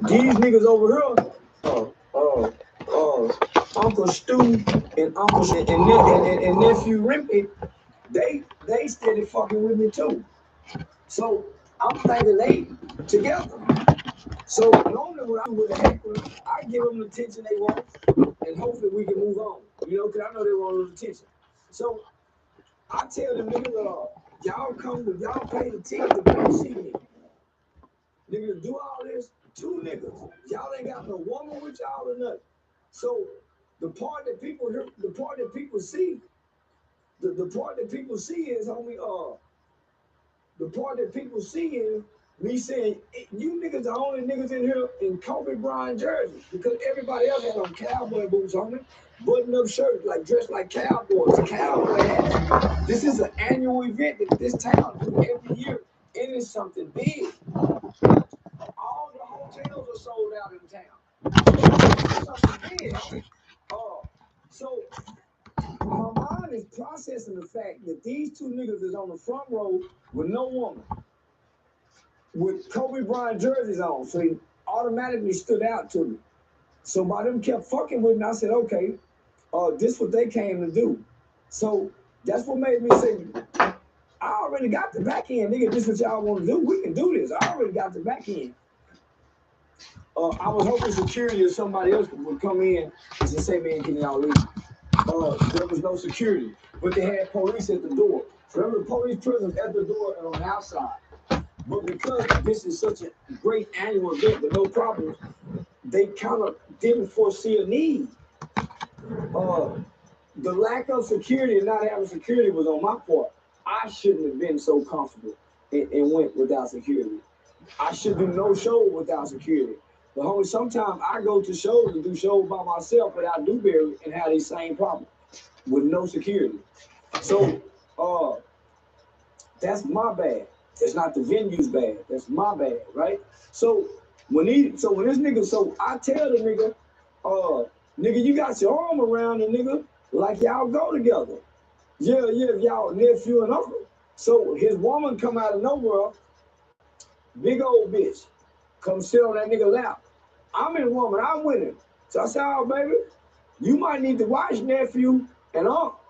These niggas over here, Uncle Stu and and nephew Rimpy, they steady fucking with me too. So I'm thinking they together. So normally when I'm with a heckler, I give them the attention they want, and hopefully we can move on. You know, because I know they want a little attention. So I tell them niggas, y'all pay the ticket to come see me. Niggas do all this, two niggas. Y'all ain't got no woman with y'all or nothing. So the part that people hear, the part that people see, the part that people see is homie, the part that people see is me saying, you niggas the only niggas in here in Kobe Bryant jerseys because everybody else had on cowboy boots, homie. Button up shirts, like dressed like cowboys, cowboy hats. This is an annual event that this town do every year. It is something big. All the hotels are sold out in town. Something big. So my mind is processing the fact that these two niggas is on the front row with no woman, with Kobe Bryant jerseys on. So he automatically stood out to me. So by them kept fucking with me, I said, okay, this what they came to do. So that's what made me say, I already got the back end, nigga. This what y'all want to do. We can do this. I already got the back end. I was hoping security or somebody else would come in and say, man, can y'all leave? There was no security, but they had police at the door. So there was police presence at the door and on the outside. But because this is such a great annual event with no problems, they kind of didn't foresee a need. The lack of security and not having security was on my part. I shouldn't have been so comfortable and went without security. I should do no show without security. But homie, sometimes I go to shows and do shows by myself without Dewberry and have these same problems with no security. So that's my bad. It's not the venue's bad. That's my bad, right? So when this nigga, so I tell the nigga, nigga, you got your arm around the nigga like y'all go together. Yeah, y'all nephew and uncle. So his woman come out of nowhere, big old bitch, come sit on that nigga lap. I'm in woman, I'm with him. So I said, oh baby, you might need to watch nephew and uncle.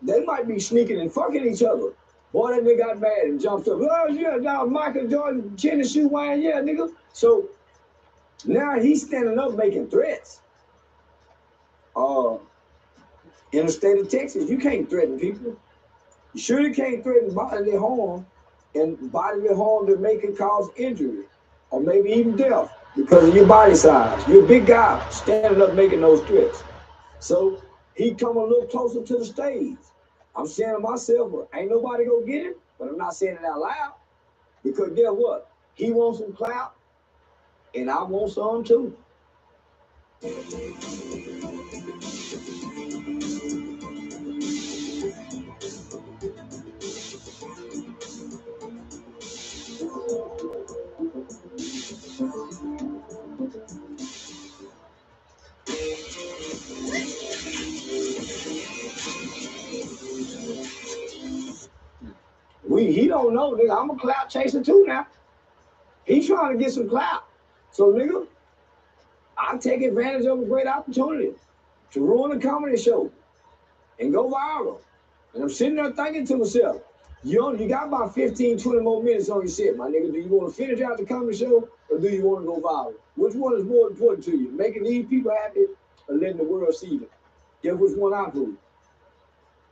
They might be sneaking and fucking each other. Boy, that nigga got mad and jumped up. Oh, yeah, now Michael Jordan, tennis shoe wearing, yeah, nigga. So now he's standing up making threats. In the state of Texas, you can't threaten people. You surely can't threaten bodily harm and bodily harm that may cause injury or maybe even death because of your body size. You're a big guy standing up making those threats. So he come a little closer to the stage. I'm saying to myself, well, ain't nobody gonna get him, but I'm not saying it out loud because guess what? He wants some clout, and I want some too. He don't know, nigga. I'm a clout chaser too now. He's trying to get some clout. So, nigga, I take advantage of a great opportunity to ruin a comedy show and go viral. And I'm sitting there thinking to myself, you got about 15, 20 more minutes on your set, my nigga. Do you want to finish out the comedy show or do you want to go viral? Which one is more important to you? Making these people happy or letting the world see them? Guess which one I do?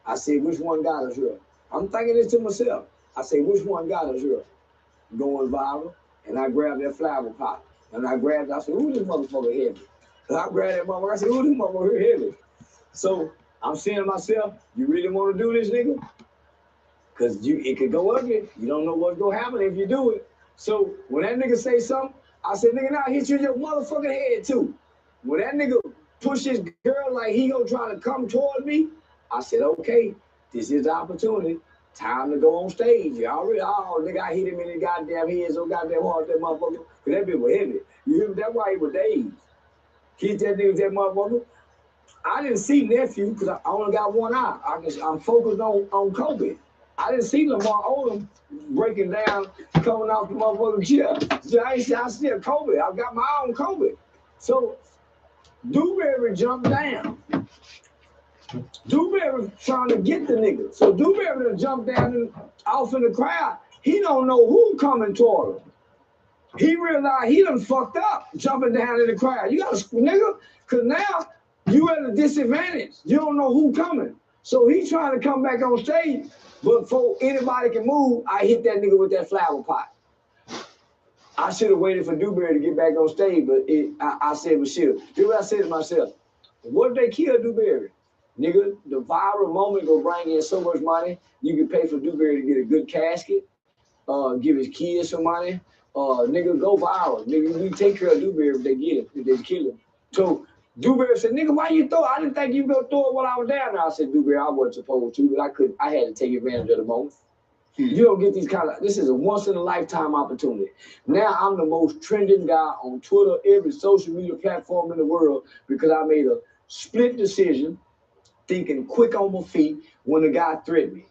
I said, which one got us here? I'm thinking this to myself. I say, which one got us here? Going viral. And I grabbed that flower pot. And I said, who this motherfucker heavy? And I grabbed that motherfucker. I said, who this motherfucker heavy? So I'm saying to myself, you really want to do this, nigga? Because it could go ugly. You don't know what's going to happen if you do it. So when that nigga say something, I said, nigga, now I hit you in your motherfucking head, too. When that nigga push his girl like he gonna try to come toward me, I said, okay, this is the opportunity. Time to go on stage. You already, nigga, I hit him in his goddamn head so goddamn hard, that motherfucker. Because that bitch was heavy. You hear me? That's why he was dazed. Hit that nigga with that motherfucker. I didn't see nephew because I only got one eye. I'm focused on Kobe. I didn't see Lamar Odom breaking down, coming off the motherfucking chair. I still COVID. I got my own COVID. So Dewberry jumped down. Dewberry trying to get the nigga. So Dewberry done jumped down and off in the crowd. He don't know who coming toward him. He realized he done fucked up jumping down in the crowd. You got to, nigga, because now you at a disadvantage. You don't know who coming. So he trying to come back on stage, but before anybody can move, I hit that nigga with that flower pot. I should have waited for Dewberry to get back on stage, but I said, well, shit. Here's what I said to myself. What if they kill Dewberry? Nigga, the viral moment gonna bring in so much money. You can pay for Dewberry to get a good casket, give his kids some money. Nigga, go viral. Nigga, we take care of Dewberry if they get it, if they kill him. So Dewberry said, nigga, why you throw it? I didn't think you were gonna throw it while I was down there. I said, Dewberry, I wasn't supposed to, but I had to take advantage of the moment. You don't get these kind of, this is a once in a lifetime opportunity. Now I'm the most trending guy on Twitter, every social media platform in the world, because I made a split decision, thinking quick on my feet when the guy threatened me.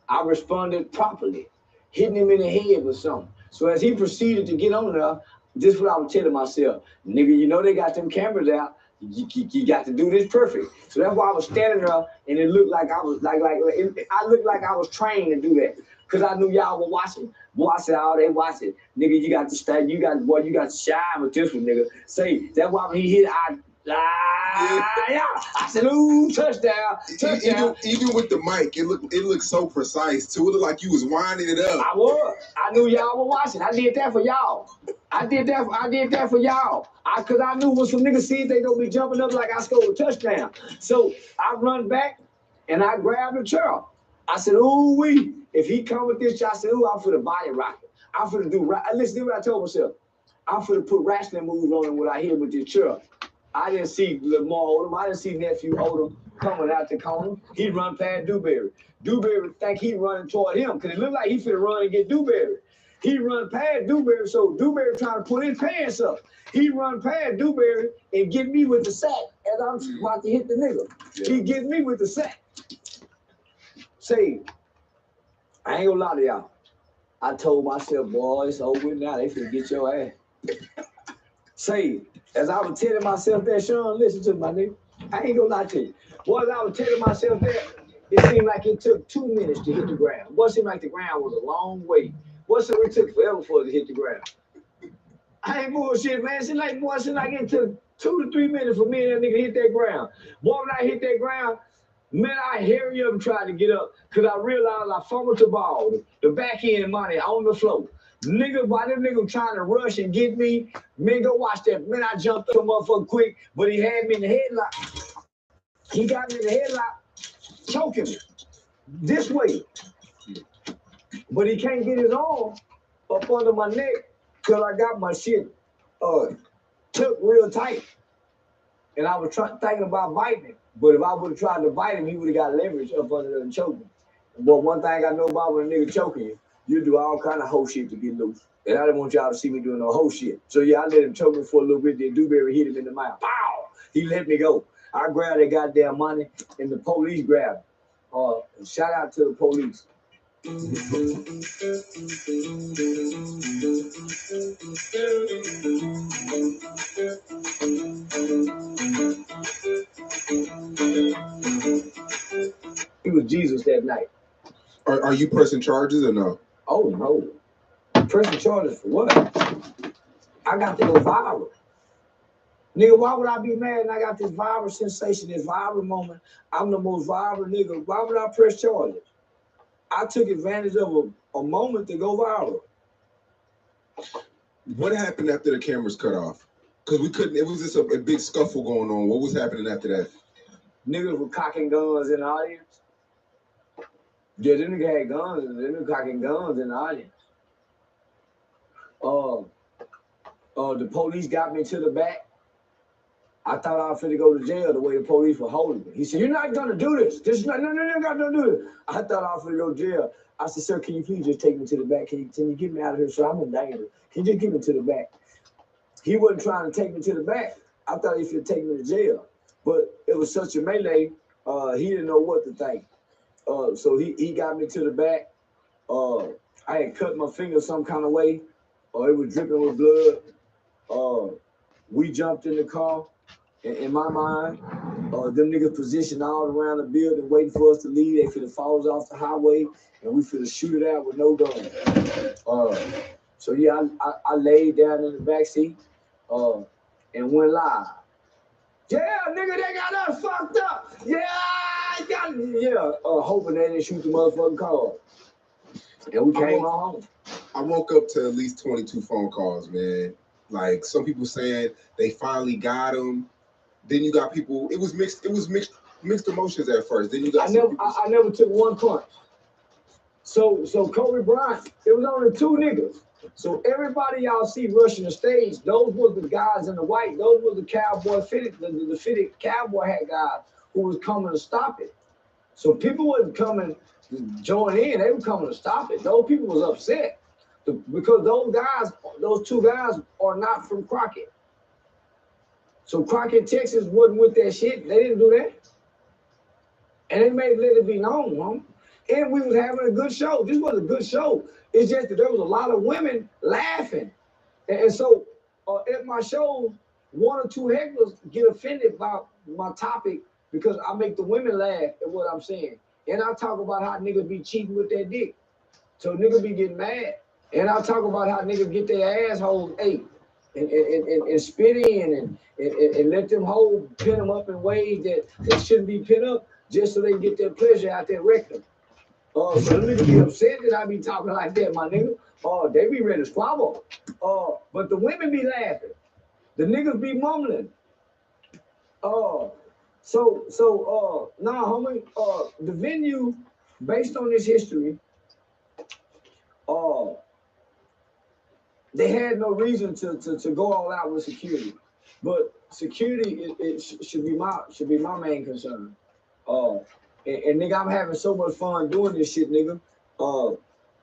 I responded properly, hitting him in the head with something. So as he proceeded to get on there, this is what I was telling myself. Nigga, you know they got them cameras out. You got to do this perfect. So that's why I was standing there, and it looked like I was I looked like I was trained to do that, cause I knew y'all were watching. Boy, I said, oh, they watching. Nigga, you got to stay. You got to shine with this one, nigga. Say that's why when he hit, I said, ooh, touchdown. Even with the mic, it looked so precise too. It looked like you was winding it up. I was. I knew y'all were watching. I did that for y'all. I did that for y'all. Cause I knew when some niggas see it, they gonna be jumping up like I scored a touchdown. So I run back and I grabbed the chair. I said, ooh wee. If he come with this, I said, ooh, I'm for the body rocket. I'm for the do. Listen to what I told myself. I'm for to put wrestling moves on him when I hit him with this chair. I didn't see Lamar Odom. I didn't see nephew Odom coming out the corner. He run past Dewberry. Dewberry think he running toward him because it looked like he finna run and get Dewberry. He run past Dewberry, so Dewberry trying to put his pants up. He run past Dewberry and get me with the sack as I'm about to hit the nigga. Yeah. He get me with the sack. Say, I ain't gonna lie to y'all. I told myself, boy, it's over now. They finna get your ass. Say, as I was telling myself that, Sean, listen to my nigga. I ain't gonna lie to you. Boy, as I was telling myself that, it seemed like it took 2 minutes to hit the ground. Boy, it seemed like the ground was a long way. Boy, so it took forever for it to hit the ground. I ain't bullshit, man. It seemed like it took 2 to 3 minutes for me and that nigga to hit that ground. Boy, when I hit that ground, man, I hurry up and tried to get up because I realized I fumbled the ball, the back end money on the floor. Nigga, why them nigga trying to rush and get me? Man, go watch that. Man, I jumped up motherfucker quick, but he had me in the headlock. He got me in the headlock, choking me this way. But he can't get his arm up under my neck because I got my shit took real tight. And I was thinking about biting him. But if I would have tried to bite him, he would have got leverage up under there and choked him. But one thing I know about when a nigga choking you, you do all kind of hoe shit to get loose. And I didn't want y'all to see me doing no hoe shit. So yeah, I let him choke me for a little bit, then Dewberry hit him in the mouth. Pow! He let me go. I grabbed that goddamn money and the police grabbed him. Shout out to the police. He was Jesus that night. Are you pressing charges or no? Oh no. Pressing charges for what? I got to go viral. Nigga, why would I be mad and I got this viral sensation, this viral moment? I'm the most viral nigga. Why would I press charges? I took advantage of a moment to go viral. What happened after the cameras cut off? Because we couldn't, it was just a big scuffle going on. What was happening after that? Niggas were cocking guns in the audience. Yeah, them niggas had guns and them niggas cocking guns in the audience. The police got me to the back. I thought I was finna go to jail the way the police were holding me. He said, you're not gonna do this. This is not, no, don't do this. I thought I was finna go to jail. I said, sir, can you please just take me to the back? Can you get me out of here? So I'm in danger. Can you just get me to the back? He wasn't trying to take me to the back. I thought he should take me to jail. But it was such a melee, he didn't know what to think. So he got me to the back. I had cut my finger some kind of way, or it was dripping with blood. We jumped in the car. In my mind, them niggas positioned all around the building waiting for us to leave. They finna fall us off the highway, and we finna shoot it out with no gun. So yeah, I laid down in the back seat and went live. Yeah, nigga, they got us fucked up. Yeah, hoping they didn't shoot the motherfucking car. And we came home. I woke up to at least 22 phone calls, man. Like some people saying they finally got him. Then you got people. It was mixed emotions at first. Then you got. I never took one punch. So Kobe Bryant, it was only two niggas. So everybody y'all see rushing the stage, those were the guys in the white. Those were the cowboy fitted, the fitted cowboy hat guys who was coming to stop it. So people wasn't coming to join in. They were coming to stop it. Those people was upset because those two guys are not from Crockett. So Crockett, Texas wasn't with that shit. They didn't do that. And they let it be known, man. And we was having a good show. This was a good show. It's just that there was a lot of women laughing. And so at my shows, one or two hecklers get offended by my topic because I make the women laugh at what I'm saying. And I talk about how niggas be cheating with their dick. So niggas be getting mad. And I talk about how niggas get their assholes ate and spit in and let them hoes pin them up in ways that they shouldn't be pinned up just so they can get their pleasure out their rectum. So them niggas be upset that I be talking like that, my nigga. They be ready to squabble. But the women be laughing. The niggas be mumbling. Nah, homie, the venue, based on this history, they had no reason to go all out with security. But security should be my main concern. And nigga, I'm having so much fun doing this shit, nigga.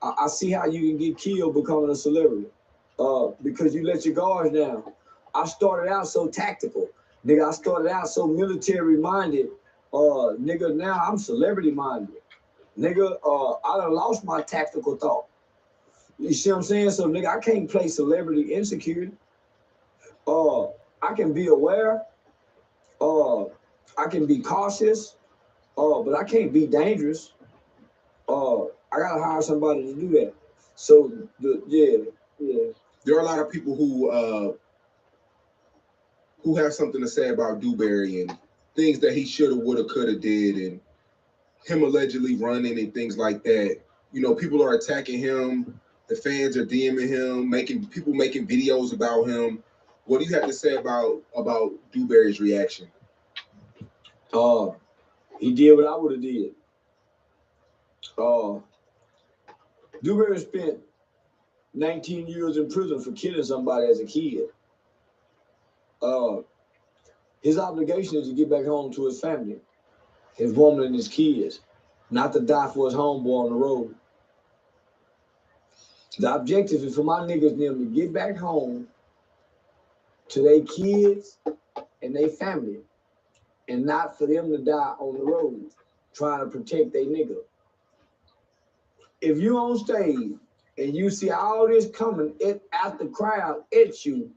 I see how you can get killed becoming a celebrity. Because you let your guards down. I started out so tactical. Nigga, I started out so military minded. Nigga, now I'm celebrity minded. Nigga, I done lost my tactical thought. You see what I'm saying? So nigga, I can't play celebrity insecurity. I can be aware. I can be cautious. But I can't be dangerous. I gotta hire somebody to do that. So yeah. There are a lot of people who have something to say about Dewberry and things that he shoulda, woulda, coulda did, and him allegedly running and things like that. You know, people are attacking him. The fans are DMing him, making videos about him. What do you have to say about Dewberry's reaction? He did what I would have did. Dewberry spent 19 years in prison for killing somebody as a kid. His obligation is to get back home to his family, his woman and his kids, not to die for his homeboy on the road. The objective is for my niggas and them to get back home to their kids and their family, and not for them to die on the road trying to protect their nigga. If you on stage and you see all this coming at the crowd at you,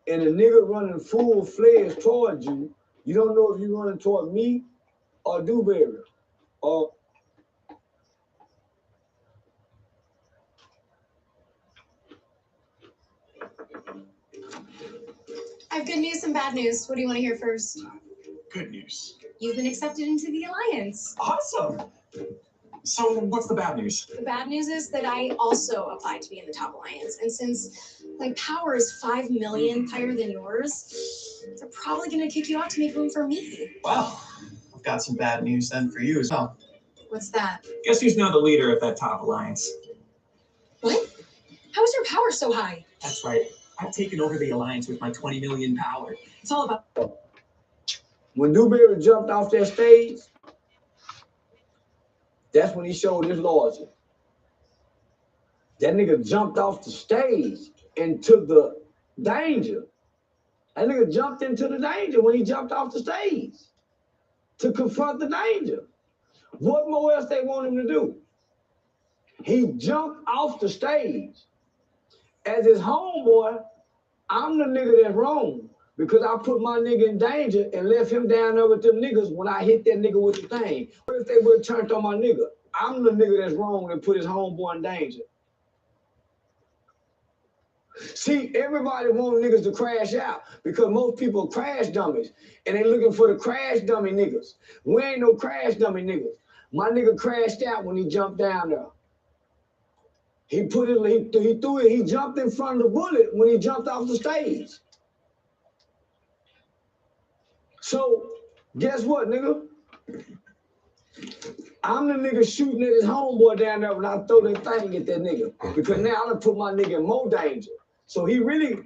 and a nigga running full-fledged toward you, you don't know if you're running toward me or Dewberry. I have good news and bad news. What do you want to hear first? Good news. You've been accepted into the Alliance. Awesome. So what's the bad news? The bad news is that I also applied to be in the top Alliance. And since my power is 5 million higher than yours, they're probably going to kick you out to make room for me. Well, I've got some bad news then for you as well. What's that? Guess who's now the leader of that top Alliance? What? How is your power so high? That's right. I've taken over the Alliance with my 20 million power. It's all about... When Dewberry jumped off that stage, that's when he showed his loyalty. That nigga jumped off the stage and took the danger. That nigga jumped into the danger when he jumped off the stage to confront the danger. What more else they want him to do? He jumped off the stage. As his homeboy, I'm the nigga that's wrong because I put my nigga in danger and left him down there with them niggas when I hit that nigga with the thing. What if they would have turned on my nigga? I'm the nigga that's wrong and put his homeboy in danger. See, everybody want niggas to crash out because most people are crash dummies and they looking for the crash dummy niggas. We ain't no crash dummy niggas. My nigga crashed out when he jumped down there. He jumped in front of the bullet when he jumped off the stage. So, guess what, nigga? I'm the nigga shooting at his homeboy down there when I throw that thing at that nigga. Because now I done put my nigga in more danger. So he really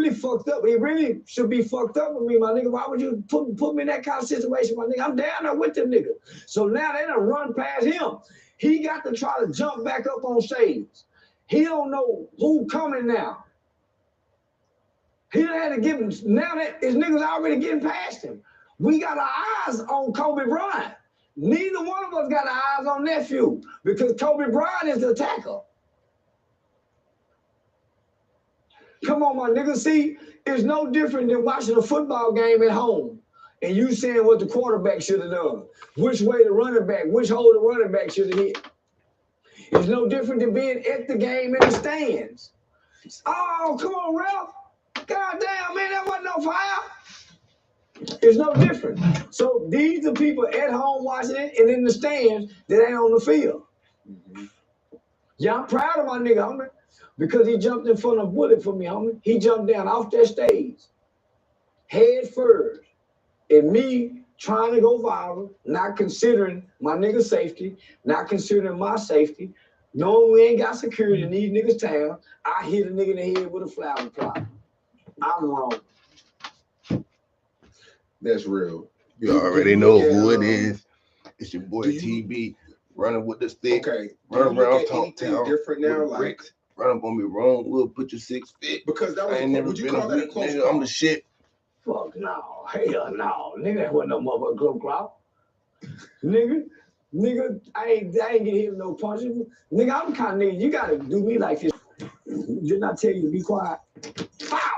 fucked up. He really should be fucked up with me, my nigga. Why would you put me in that kind of situation, my nigga? I'm down there with them nigga. So now they done run past him. He got to try to jump back up on stage. He don't know who coming now. He done had to give him, now that his niggas already getting past him. We got our eyes on Kobe Bryant. Neither one of us got our eyes on nephew because Kobe Bryant is the attacker. Come on, my nigga. See, it's no different than watching a football game at home and you saying what the quarterback should have done, which way the running back, which hole the running back should have hit. It's no different than being at the game in the stands. Oh, come on, ref. God damn, man, that wasn't no foul. It's no different. So these are people at home watching it and in the stands that ain't on the field. Yeah, I'm proud of my nigga, homie, because he jumped in front of a bullet for me, homie. He jumped down off that stage, head first, and me trying to go viral, not considering my nigga's safety, not considering my safety, knowing we ain't got security in these niggas' town, I hit a nigga in the head with a flower pot. I'm wrong. That's real. You already know who it is. It's your boy TB running with the stick. Okay. Run around talk town different now, like run up on me wrong. We'll put your 6 feet. Because that was, I ain't never would you been call a that a weak close nigga. call? I'm the shit. Fuck no. Hell no. Nigga, that wasn't no motherfucker close call. Nigga, I ain't get hit with no punches. Nigga, I'm the kind of nigga, you gotta do me like this. Didn't I tell you to be quiet? Foul!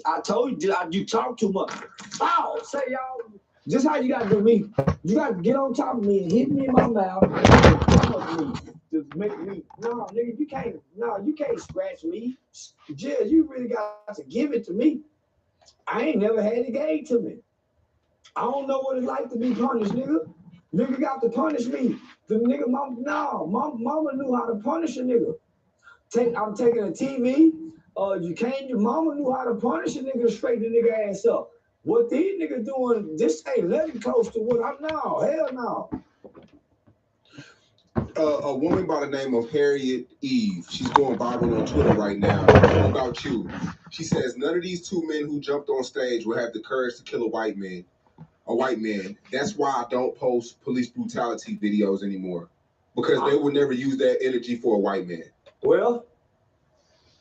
I told you, you talk too much. Foul! Say y'all, just how you gotta do me. You gotta get on top of me and hit me in my mouth and come up me to make me. No, nigga, you can't scratch me. Jill, you really got to give it to me. I ain't never had it gave to me. I don't know what it's like to be punished, nigga. Nigga got to punish me. The nigga, mama knew how to punish a nigga. I'm taking a TV. Your mama knew how to punish a nigga, straight the nigga ass up. What these niggas doing, this ain't letting close to what I'm now. Hell no. A woman by the name of Harriet Eve, she's going viral on Twitter right now. What about you? She says, none of these 2 men who jumped on stage will have the courage to kill a white man. That's why I don't post police brutality videos anymore. Because they would never use that energy for a white man. Well,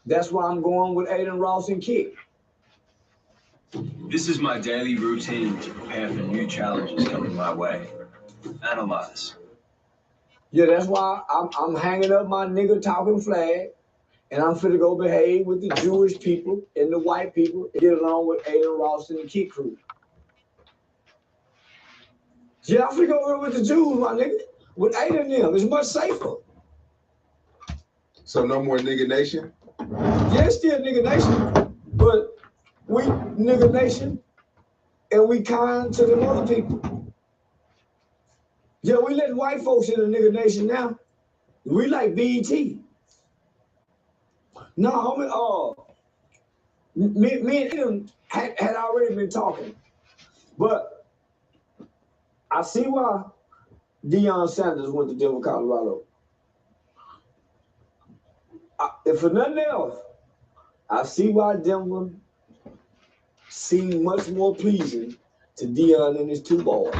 that's why I'm going with Adin Ross and Kick. This is my daily routine to prepare for new challenges coming my way. Analyze. Yeah, that's why I'm hanging up my nigga talking flag, and I'm finna go behave with the Jewish people and the white people and get along with Adin Ross and the Kick crew. Yeah, I'm finna go with the Jews, my nigga. With Adin and them, it's much safer. So no more nigga nation? Yeah, it's still nigga nation, but we nigga nation, and we kind to them other people. Yeah, we let white folks in the nigga nation now. We like BET. No, homie, me and him had already been talking, but I see why Deion Sanders went to Denver, Colorado. If for nothing else, I see why Denver seemed much more pleasing to Deion and his 2 boys.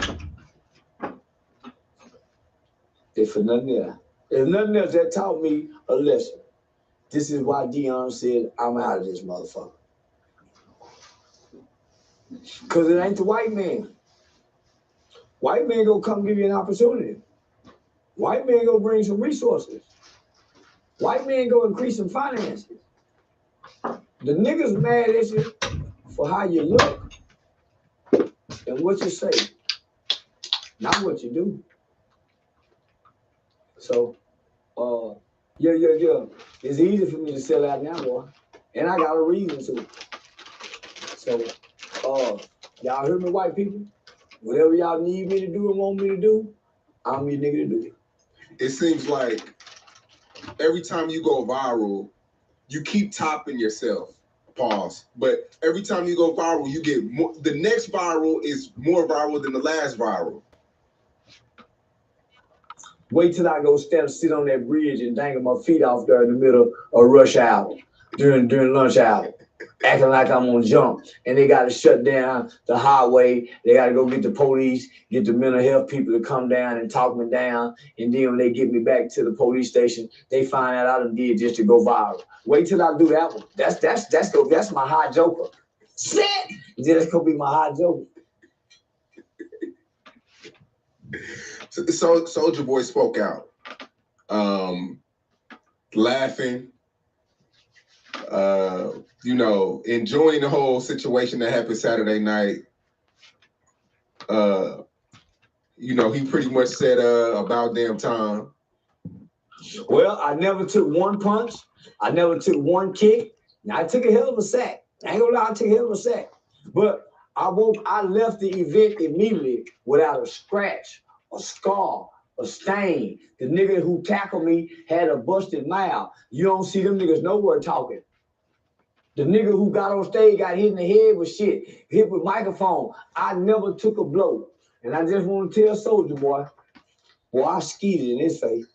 If for nothing else. If nothing else, that taught me a lesson. This is why Deion said, I'm out of this motherfucker. Because it ain't the white man. White man gonna come give you an opportunity. White man gonna bring some resources. White man gonna increase some finances. The niggas mad at you for how you look and what you say, not what you do. So, yeah. It's easy for me to sell out now, boy. And I got a reason to. So, y'all hear me, white people? Whatever y'all need me to do and want me to do, I'm your nigga to do it. It seems like every time you go viral, you keep topping yourself. Pause. But every time you go viral, you get more. The next viral is more viral than the last viral. Wait till I go sit on that bridge and dangle my feet off there in the middle of rush hour, during lunch hour, acting like I'm on jump. And they got to shut down the highway. They got to go get the police, get the mental health people to come down and talk me down. And then when they get me back to the police station, they find out I done did just to go viral. Wait till I do that one. That's my hot joker. Shit! That's gonna be my hot joker. So Soulja Boy spoke out, laughing, enjoying the whole situation that happened Saturday night. He pretty much said about damn time. Well, I never took one punch. I never took one kick. Now, I took a hell of a sack. I ain't gonna lie, I took a hell of a sack. But I left the event immediately without a scratch, a scar, a stain. The nigga who tackled me had a busted mouth. You don't see them niggas nowhere talking. The nigga who got on stage got hit in the head with shit, hit with microphone. I never took a blow. And I just want to tell Soulja Boy, I skeeted in his face.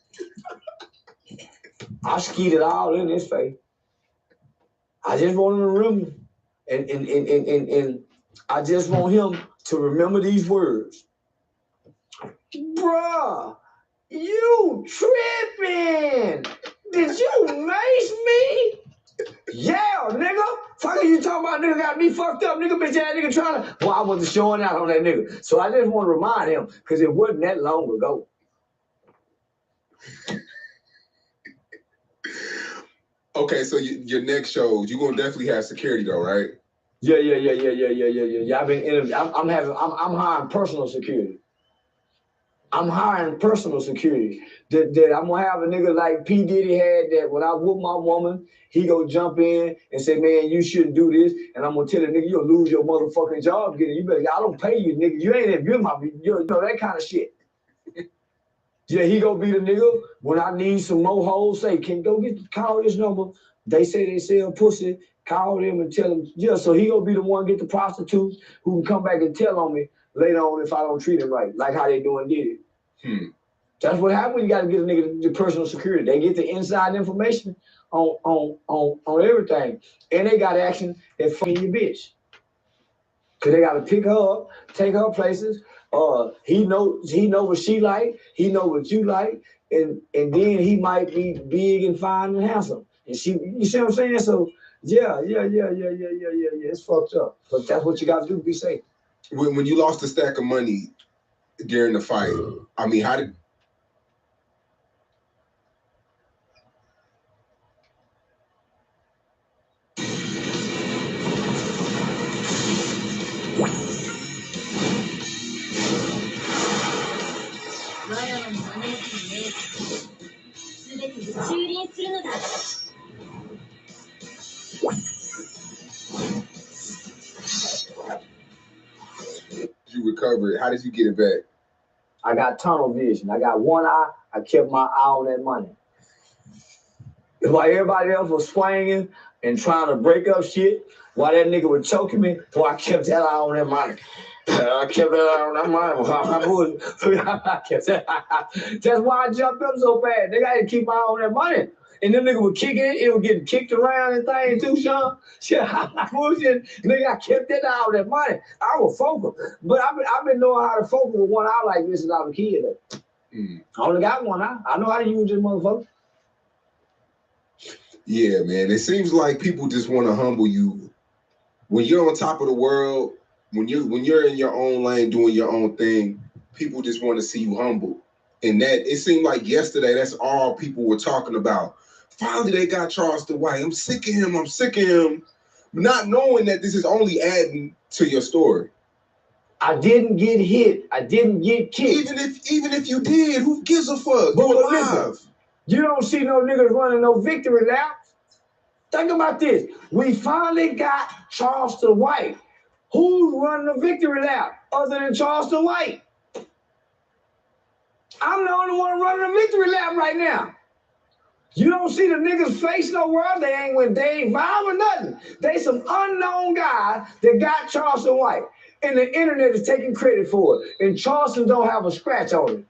I skeeted all in his face. I just want him to remember, and I just want him to remember these words. Bruh, you tripping? Did you mace me? Yeah, nigga. Fuck you talking about, nigga got me fucked up, nigga, bitch ass nigga trying to. Well, I wasn't showing out on that nigga. So I just want to remind him, because it wasn't that long ago. Okay, so your next shows, you're gonna definitely have security though, right? Yeah. I've been interviewing. I'm hiring personal security. I'm hiring personal security. That I'm gonna have a nigga like P. Diddy had, that when I whoop my woman, he go jump in and say, man, you shouldn't do this. And I'm gonna tell the nigga, you'll lose your motherfucking job. You better, I don't pay you, nigga. You ain't abuse my, that kind of shit. Yeah, he gonna be the nigga when I need some more hoes. Say, call this number. They say they sell pussy. Call them and tell them. Yeah, so he gonna be the one get the prostitutes who can come back and tell on me later on if I don't treat him right, like how they doing Diddy. That's what happens when you gotta get a nigga the personal security. They get the inside information on everything, and they got action at fucking your bitch. Cause they gotta pick her up, take her places. He know what she like, he know what you like, and then he might be big and fine and handsome. And you see what I'm saying? So yeah, it's fucked up. But that's what you gotta do to be safe. When you lost a stack of money during the fight, I mean, how did you recover it? How did you get it back? I got tunnel vision. I got one eye. I kept my eye on that money. While everybody else was swinging and trying to break up shit, while that nigga was choking me, boy, I kept that eye on that money. I kept that eye on that money. I kept that. That's why I jumped up so fast. They got to keep my eye on that money. And them nigga was kicking it. It was getting kicked around and things too, Sean. Shit, bullshit. Nigga, I kept that eye on that money. I was focused. But I've been knowing how to focus with one eye like this since I was a kid. I only got one eye. I know how to use this motherfucker. Yeah, man. It seems like people just want to humble you. When you're on top of the world, when you're in your own lane doing your own thing, people just want to see you humble. And that it seemed like yesterday, that's all people were talking about. Finally, they got Charleston White. I'm sick of him. I'm sick of him. Not knowing that this is only adding to your story. I didn't get hit. I didn't get kicked. Even if you did, who gives a fuck? But You're listen, alive. you don't see no niggas running no victory laps. Think about this. We finally got Charleston White. Who's running the victory lap other than Charleston White? I'm the only one running the victory lap right now. You don't see the niggas face nowhere. They ain't viral or nothing. They some unknown guy that got Charleston White. And the internet is taking credit for it. And Charleston don't have a scratch on it.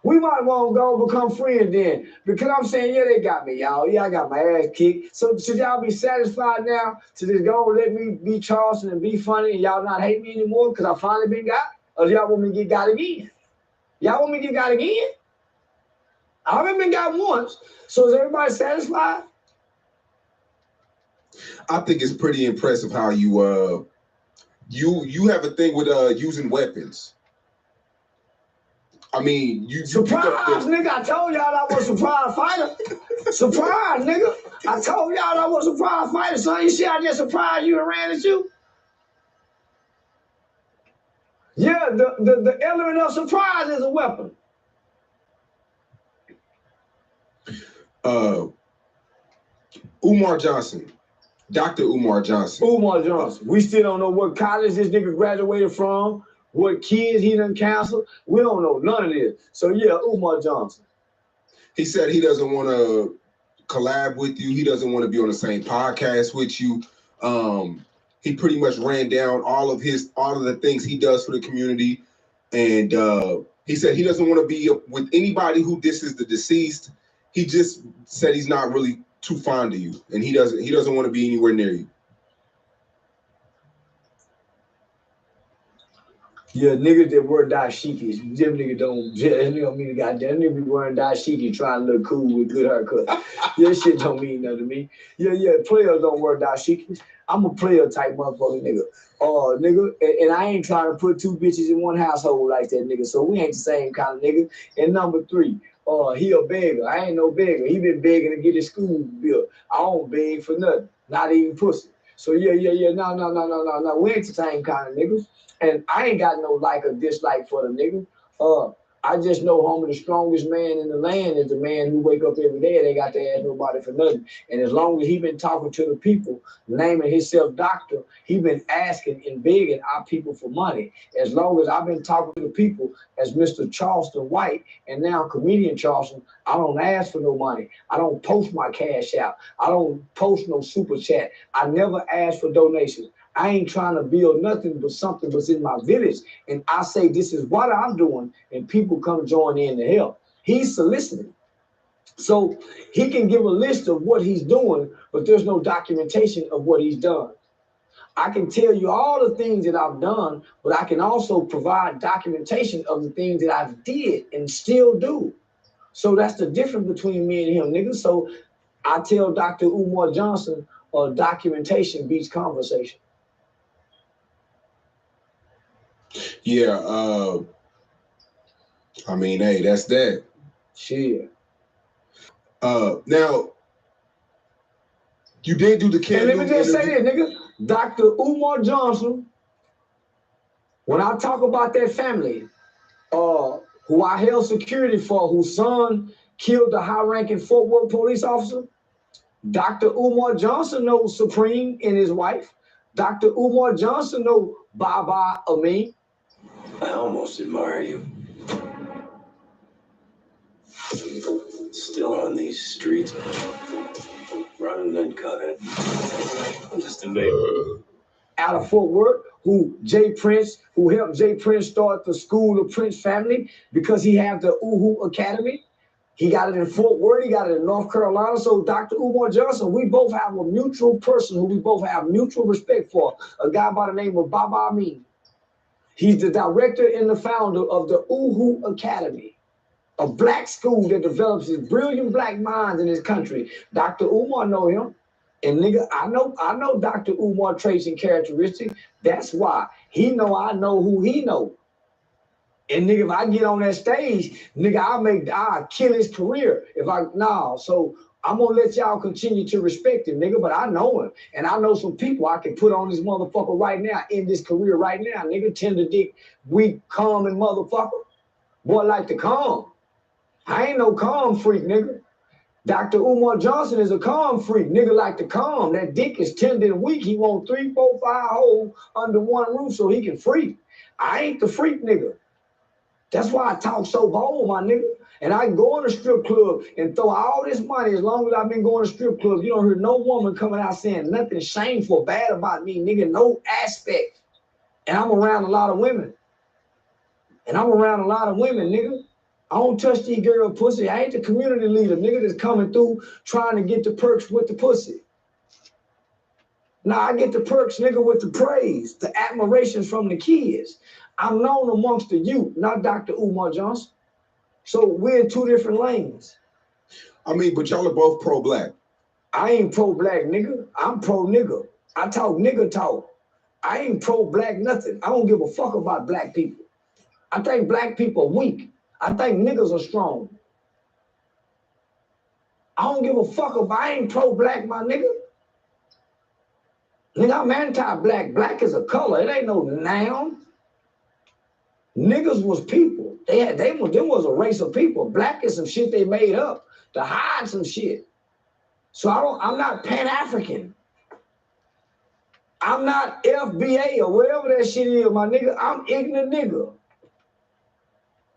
We might want to go become friends then. Because I'm saying, yeah, they got me, y'all. Yeah, I got my ass kicked. So should y'all be satisfied now to just go and let me be Charleston and be funny and y'all not hate me anymore because I finally been got? Or y'all want me to get got again? Y'all want me to get got again? I haven't been got once. So is everybody satisfied? I think it's pretty impressive how you you have a thing with using weapons. I mean, you surprise, nigga. I told y'all I was a surprise fighter. Surprise, nigga. I told y'all I was a surprise fighter. So you see I just surprised you and ran at you? Yeah, the element of surprise is a weapon. Umar Johnson. Dr. Umar Johnson. Umar Johnson. We still don't know what college this nigga graduated from, what kids he done counseled. We don't know none of this. So yeah, Umar Johnson. He said he doesn't want to collab with you. He doesn't want to be on the same podcast with you. He pretty much ran down all of the things he does for the community. And he said he doesn't want to be with anybody who disses the deceased. He just said he's not really too fond of you, and he doesn't want to be anywhere near you. Yeah, niggas that wear dashikis, them niggas don't mean the goddamn nigga be wearing dashiki trying to look cool with good haircut. Yeah, shit don't mean nothing to me. Yeah, players don't wear dashikis. I'm a player type motherfucker nigga. Nigga, and I ain't trying to put two bitches in one household like that nigga, so we ain't the same kind of nigga. And number 3, he a beggar. I ain't no beggar. He been begging to get his school built. I don't beg for nothing, not even pussy. So yeah. No. We ain't the same kind of niggas. And I ain't got no like or dislike for the nigga. I just know, homie, the strongest man in the land is the man who wake up every day and ain't got to ask nobody for nothing. And as long as he been talking to the people, naming himself doctor, he been asking and begging our people for money. As long as I've been talking to the people as Mr. Charleston White and now comedian Charleston, I don't ask for no money. I don't post my cash out. I don't post no super chat. I never ask for donations. I ain't trying to build nothing but something that's in my village. And I say, this is what I'm doing. And people come join in to help. He's soliciting. So he can give a list of what he's doing, but there's no documentation of what he's done. I can tell you all the things that I've done, but I can also provide documentation of the things that I did and still do. So that's the difference between me and him, nigga. So I tell Dr. Umar Johnson, documentation beats conversation. Yeah, I mean, hey, that's that. Shit. Now, you did do the candle. And let me just say this, nigga. Dr. Umar Johnson, when I talk about that family, who I held security for, whose son killed the high-ranking Fort Worth police officer, Dr. Umar Johnson knows Supreme and his wife. Dr. Umar Johnson knows Baba Amin. I almost admire you. Still on these streets, running uncut. I'm just a neighbor. Out of Fort Worth, who helped Jay Prince start the School of Prince Family because he had the Uhu Academy. He got it in Fort Worth, he got it in North Carolina. So Dr. Umar Johnson, we both have a mutual person who we both have mutual respect for, a guy by the name of Baba Amin. He's the director and the founder of the Uhu Academy, a black school that develops his brilliant black minds in this country. Dr. Umar know him. And nigga, I know Dr. Umar traits and characteristics. That's why he know I know who he know. And nigga, if I get on that stage, nigga, I'll kill his career. So I'm gonna let y'all continue to respect him, nigga, but I know him. And I know some people I can put on this motherfucker right now, in this career right now, nigga. Tender dick, weak, calm and motherfucker. Boy like to calm. I ain't no calm freak, nigga. Dr. Umar Johnson is a calm freak. Nigga like to calm. That dick is tender and weak. He want 3, 4, 5 holes under one roof so he can freak. I ain't the freak, nigga. That's why I talk so bold, my nigga. And I can go in a strip club and throw all this money as long as I've been going to strip clubs. You don't hear no woman coming out saying nothing shameful, bad about me, nigga, no aspect. And I'm around a lot of women. Nigga. I don't touch these girl pussy. I ain't the community leader, nigga, that's coming through trying to get the perks with the pussy. Now I get the perks, nigga, with the praise, the admirations from the kids. I'm known amongst the youth, not Dr. Umar Johnson. So we're in 2 different lanes. I mean, but y'all are both pro-black. I ain't pro-black, nigga. I'm pro-nigga. I talk nigga talk. I ain't pro-black nothing. I don't give a fuck about black people. I think black people are weak. I think niggas are strong. I don't give a fuck about, I ain't pro-black, my nigga. Nigga, I'm anti-black. Black is a color. It ain't no noun. Niggas was people. Them was a race of people. Black is some shit they made up to hide some shit. So I'm not Pan-African. I'm not FBA or whatever that shit is, my nigga. I'm ignorant nigga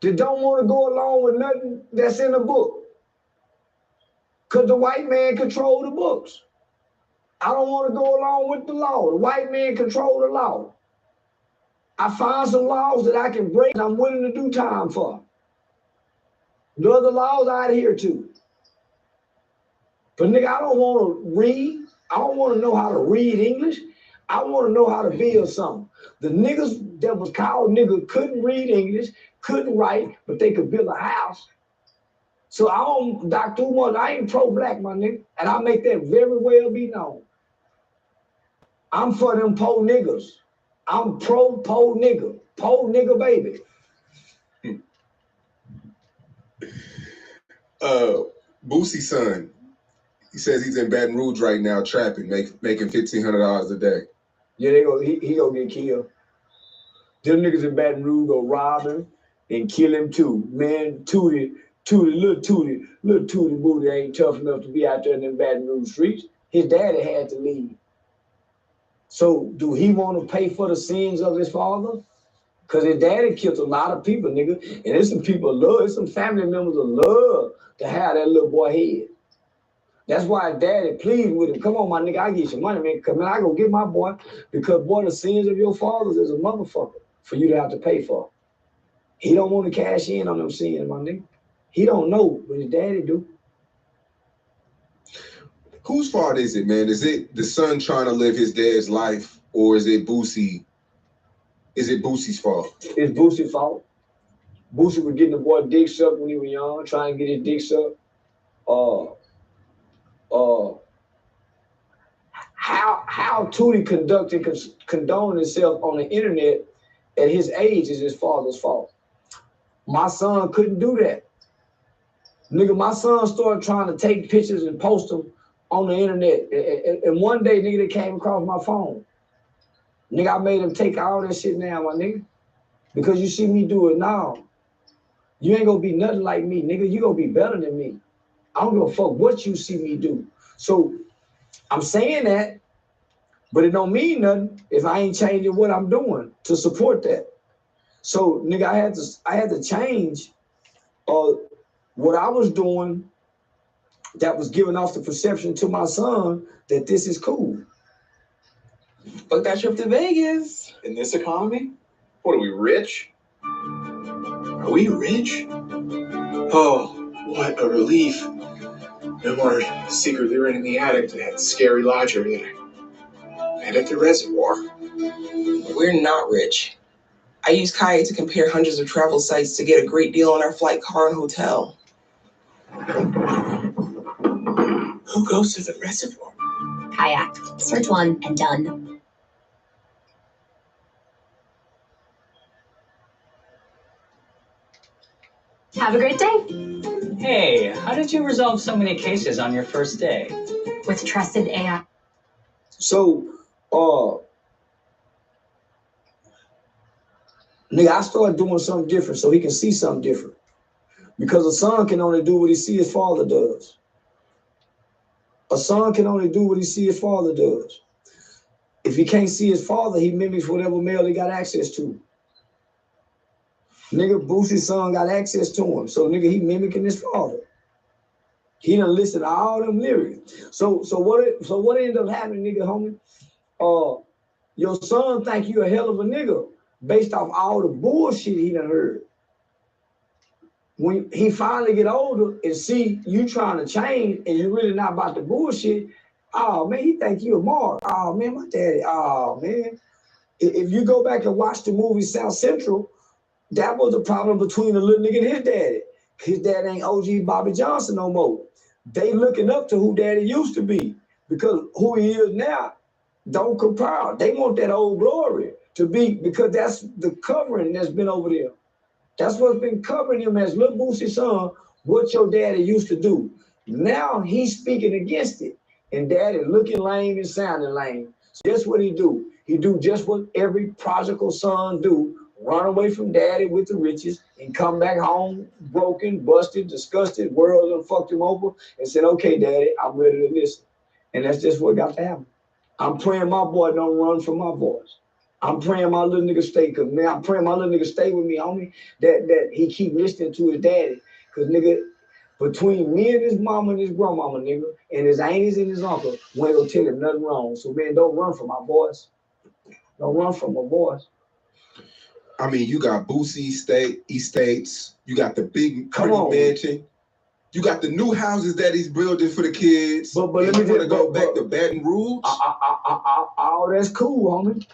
that don't want to go along with nothing that's in the book. Cause the white man control the books. I don't want to go along with the law. The white man control the law. I find some laws that I can break and I'm willing to do time for. The other laws I adhere to. But nigga, I don't want to read. I don't want to know how to read English. I want to know how to build something. The niggas that was called nigga couldn't read English, couldn't write, but they could build a house. So Dr. Umar, I ain't pro-black, my nigga. And I make that very well be known. I'm for them po niggas. I'm pro-po nigga. Po nigga baby. Boosie's son, he says he's in Baton Rouge right now trapping, making $1,500 a day. Yeah, he gonna get killed. Them niggas in Baton Rouge go rob him and kill him too. Man, little Tootie Booty ain't tough enough to be out there in them Baton Rouge streets. His daddy had to leave. So do he want to pay for the sins of his father? Because his daddy killed a lot of people, nigga. And there's some people there's some family members that love to have that little boy head. That's why his daddy pleaded with him. Come on, my nigga, I get your money, man. Come on, I go get my boy. Because, boy, the sins of your fathers is a motherfucker for you to have to pay for. He don't want to cash in on them sins, my nigga. He don't know, but his daddy do. Whose fault is it, man? Is it the son trying to live his dad's life, or is it Boosie? Is it Boosie's fault? It's Boosie's fault. Boosie was getting the boy dick sucked when he was young, trying to get his dick sucked. How Tootie condoned himself on the internet at his age is his father's fault. My son couldn't do that. Nigga, my son started trying to take pictures and post them on the internet. And one day, nigga, they came across my phone. Nigga, I made him take all that shit now, my nigga. Because you see me do it now. You ain't gonna be nothing like me, nigga. You gonna be better than me. I don't give a fuck what you see me do. So I'm saying that, but it don't mean nothing if I ain't changing what I'm doing to support that. So nigga, I had to change what I was doing that was giving off the perception to my son that this is cool. Book that trip to Vegas. In this economy? What are we, rich? Are we rich? Oh, what a relief. No more secretly renting the attic to that scary lodger either. And at the reservoir. We're not rich. I use Kayak to compare hundreds of travel sites to get a great deal on our flight, car, and hotel. Who goes to the reservoir? Kayak. Search one and done. Have a great day. Hey, how did you resolve so many cases on your first day? With trusted AI. So, nigga, I started doing something different so he can see something different. Because a son can only do what he see his father does. A son can only do what he see his father does. If he can't see his father, he mimics whatever male he got access to. Nigga, Boosie's son got access to him. So nigga, he mimicking his father. He done listened to all them lyrics. So what ended up happening, nigga, homie? Your son think you a hell of a nigga based off all the bullshit he done heard. When he finally get older and see you trying to change and you're really not about the bullshit, oh man, he think you a mark. Oh man, my daddy, oh man. If you go back and watch the movie South Central, that was the problem between the little nigga and his daddy. His dad ain't OG Bobby Johnson no more. They looking up to who daddy used to be because who he is now don't compare. They want that old glory to be because that's the covering that's been over there. That's what's been covering him as Lil Boosie's son, what your daddy used to do. Now he's speaking against it. And daddy looking lame and sounding lame. So guess what he do? He do just what every prodigal son do. Run away from daddy with the riches and come back home broken, busted, disgusted, world done fucked him over and said, okay, daddy, I'm ready to listen. And that's just what got to happen. I'm praying my boy don't run from my boys. I'm praying my little nigga stay, cause man, I'm praying my little nigga stay with me, homie, that he keep listening to his daddy. Cause nigga, between me and his mama and his grandmama, nigga, and his aunties and his uncle, we ain't gonna tell him nothing wrong. So man, don't run from my boys. Don't run from my boys. I mean, you got Boosie Estates, you got the big mansion, you got the new houses that he's building for the kids. But let me just go back to Baton Rouge. All that's cool, homie.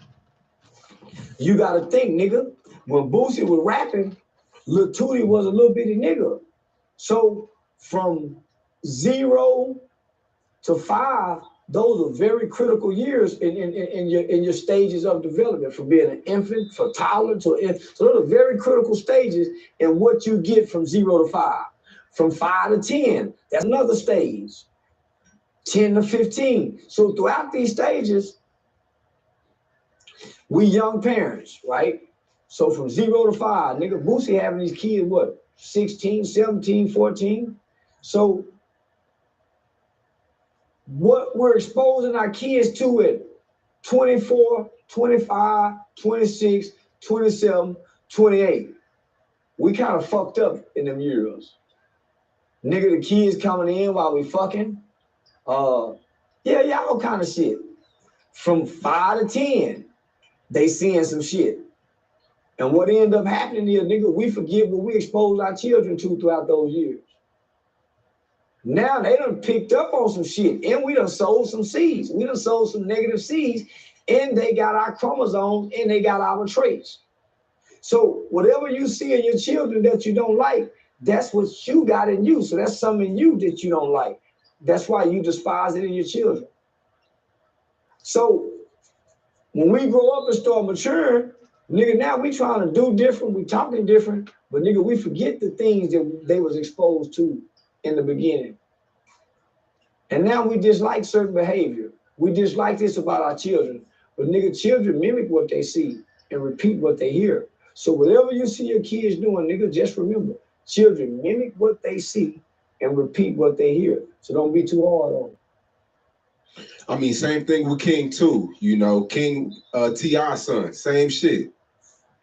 You gotta think, nigga, when Boosie was rapping, Lil Tootie was a little bitty nigga. So from 0 to 5, those are very critical years in your stages of development, from being an infant, for toddler to infant. So those are very critical stages in what you get from 0 to 5. From 5 to 10, that's another stage. 10 to 15. So throughout these stages, we young parents, right? So from 0 to 5, nigga, Boosie having these kids, what, 16, 17, 14? So what we're exposing our kids to at 24, 25, 26, 27, 28, we kind of fucked up in them years. Nigga, the kids coming in while we fucking. Yeah, all kind of shit. From 5 to 10, they seeing some shit. And what ended up happening is, nigga, we forget what we exposed our children to throughout those years. Now they done picked up on some shit and we done sowed some seeds. We done sowed some negative seeds and they got our chromosomes and they got our traits. So whatever you see in your children that you don't like, that's what you got in you. So that's something in you that you don't like. That's why you despise it in your children. So when we grow up and start maturing, nigga, now we trying to do different, we talking different, but nigga, we forget the things that they was exposed to in the beginning. And now we dislike certain behavior. We dislike this about our children. But nigga, children mimic what they see and repeat what they hear. So whatever you see your kids doing, nigga, just remember, children mimic what they see and repeat what they hear. So don't be too hard on them. I mean, same thing with King too. You know, King T.I.'s son, same shit.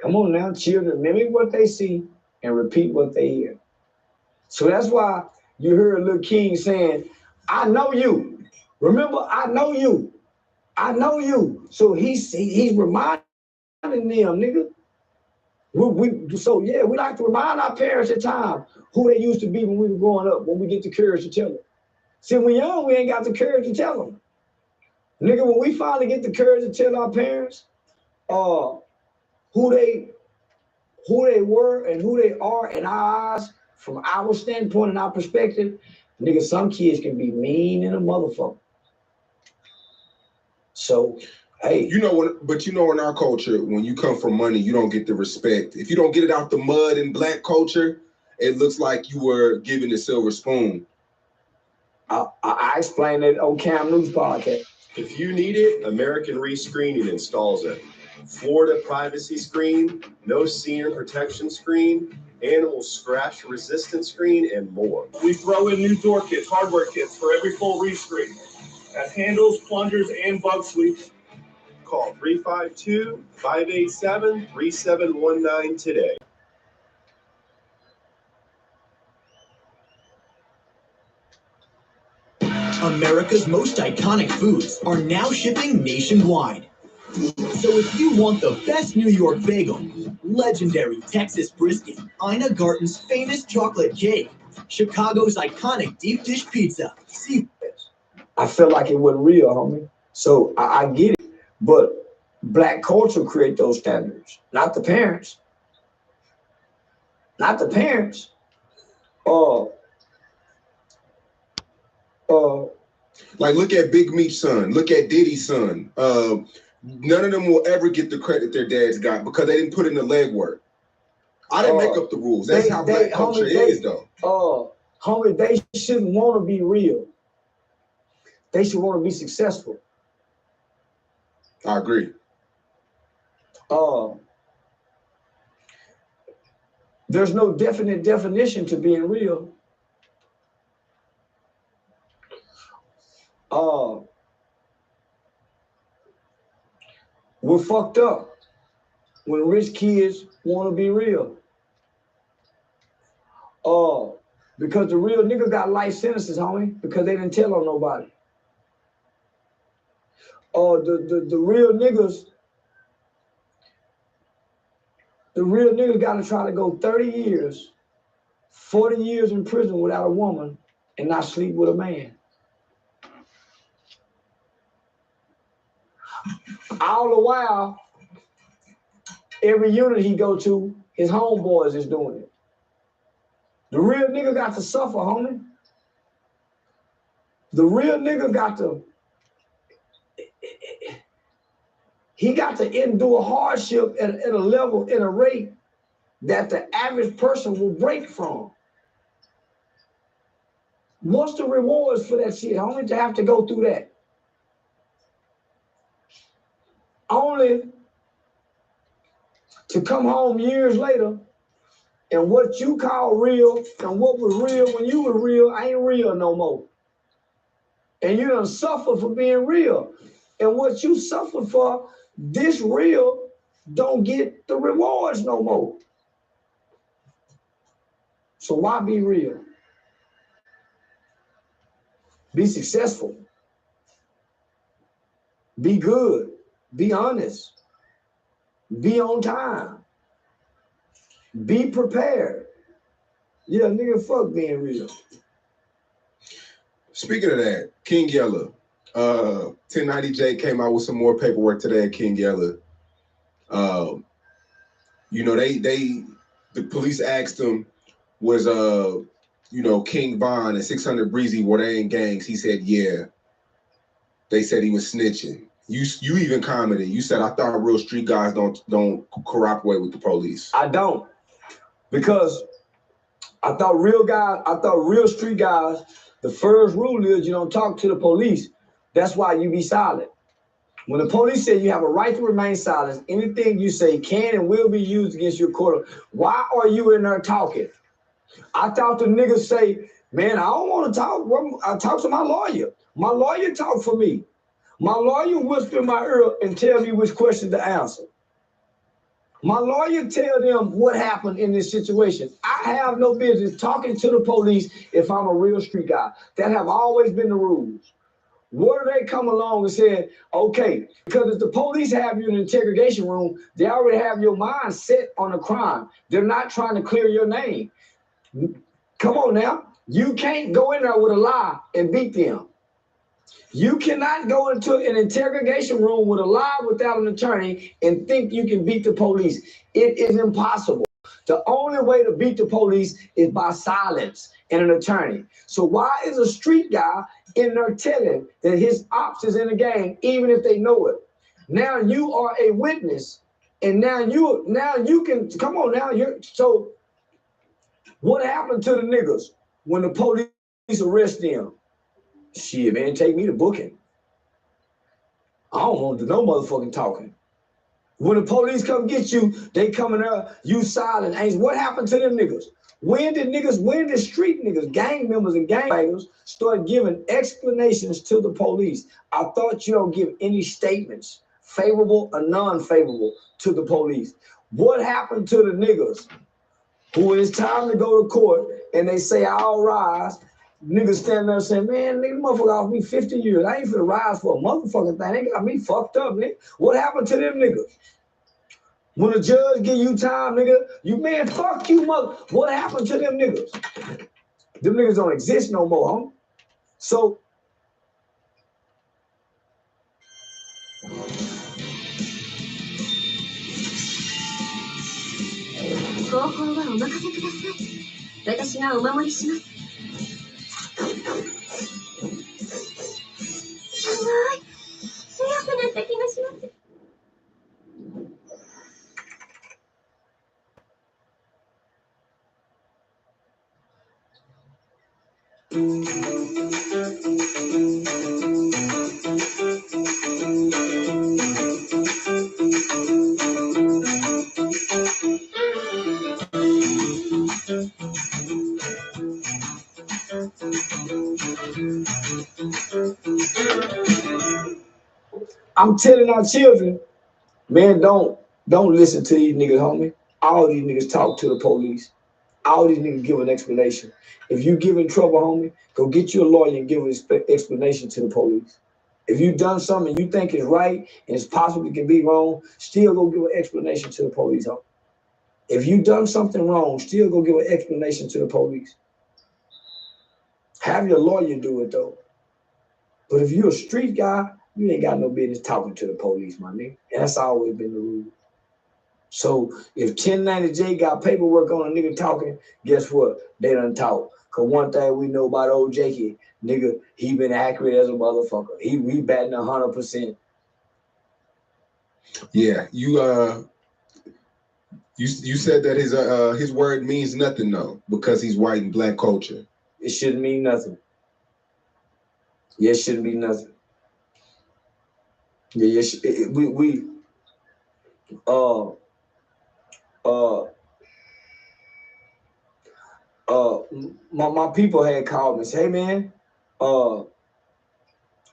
Come on now, children mimic what they see and repeat what they hear. So that's why you heard Lil King saying, I know you. Remember, I know you. I know you. So he's reminding them, nigga. We like to remind our parents at times who they used to be when we were growing up, when we get the courage to tell them. See, when we're young, we ain't got the courage to tell them. Nigga, when we finally get the courage to tell our parents who they were and who they are in our eyes, from our standpoint and our perspective, nigga, some kids can be mean in a motherfucker. So, hey. You know, in our culture, when you come from money, you don't get the respect. If you don't get it out the mud in black culture, it looks like you were given the silver spoon. I explained it on Cam News podcast. If you need it, American Rescreening installs it. Florida privacy screen, no senior protection screen, animal scratch resistant screen, and more. We throw in new door kits, hardware kits for every full rescreen. That handles, plungers, and bug sweeps. Call 352-587-3719 today. America's most iconic foods are now shipping nationwide. So if you want the best New York bagel, legendary Texas brisket, Ina Garten's famous chocolate cake, Chicago's iconic deep dish pizza, I felt like it wasn't real, homie. So I get it. But Black culture create those standards, not the parents. Not the parents. Like, look at Big Meech's son. Look at Diddy's son. None of them will ever get the credit their dads got because they didn't put in the legwork. I didn't make up the rules. That's how Black culture is, though. Homie, they shouldn't want to be real. They should want to be successful. I agree. There's no definite definition to being real. We're fucked up when rich kids want to be real. Because the real niggas got life sentences, homie, because they didn't tell on nobody. The real niggas gotta try to go 30 years, 40 years in prison without a woman and not sleep with a man. All the while, every unit he go to, his homeboys is doing it. The real nigga got to suffer, homie. The real nigga got to, he got to endure hardship at a level, at a rate that the average person will break from. What's the rewards for that shit, homie, to have to go through that? Only to come home years later and what you call real and what was real when you were real ain't real no more. And you done suffer for being real. And what you suffer for, this real don't get the rewards no more. So why be real? Be successful. Be good. Be honest. Be on time. Be prepared. Yeah, nigga, fuck being real. Speaking of that, King Yella, 1090J came out with some more paperwork today at King Yella. You know, the police asked him, was King Von and 600 Breezy, were they in gangs? He said, yeah. They said he was snitching. You even commented. You said, I thought real street guys don't cooperate with the police. I don't, because I thought real street guys, the first rule is you don't talk to the police. That's why you be silent. When the police say you have a right to remain silent, anything you say can and will be used against your court. Why are you in there talking? I thought the niggas say, man, I don't want to talk. I talk to my lawyer. My lawyer talk for me. My lawyer whisper in my ear and tell me which question to answer. My lawyer tell them what happened in this situation. I have no business talking to the police if I'm a real street guy. That have always been the rules. What do they come along and say, okay, because if the police have you in an interrogation room, they already have your mind set on a crime. They're not trying to clear your name. Come on now. You can't go in there with a lie and beat them. You cannot go into an interrogation room with a lie without an attorney and think you can beat the police. It is impossible. The only way to beat the police is by silence and an attorney. So why is a street guy in there telling that his ops is in the game, even if they know it? Now you are a witness, and now you can come on now. What happened to the niggas when the police arrest them? Shit, man, take me to booking. I don't want to do no motherfucking talking. When the police come get you, they coming up, you silent. What happened to them niggas? When did street niggas, gang members and gangbangers start giving explanations to the police? I thought you don't give any statements, favorable or non-favorable, to the police. What happened to the niggas who, when it's time to go to court and they say, I'll rise, niggas standing there saying, man, nigga, motherfucker off me 50 years. I ain't finna rise for a motherfucking thing. They got me fucked up, nigga. What happened to them niggas? When a judge give you time, nigga, you man, fuck you, mother. What happened to them niggas? Them niggas don't exist no more, homie. So, I'm telling our children, man, don't listen to these niggas, homie. All these niggas talk to the police. All these niggas give an explanation. If you give in trouble, homie, go get you a lawyer and give an explanation to the police. If you done something you think is right and it's possibly can be wrong, still go give an explanation to the police, homie. If you done something wrong, still go give an explanation to the police. Have your lawyer do it though. But if you're a street guy, you ain't got no business talking to the police, my nigga. And that's always been the rule. So if 1090J got paperwork on a nigga talking, guess what? They done talk. Cause one thing we know about old Jakey, nigga, he been accurate as a motherfucker. He batting 100%. Yeah, you said that his word means nothing though, because he's white and black culture. It shouldn't mean nothing. Yeah, it shouldn't be nothing. Yeah, my people had called me and said, hey man,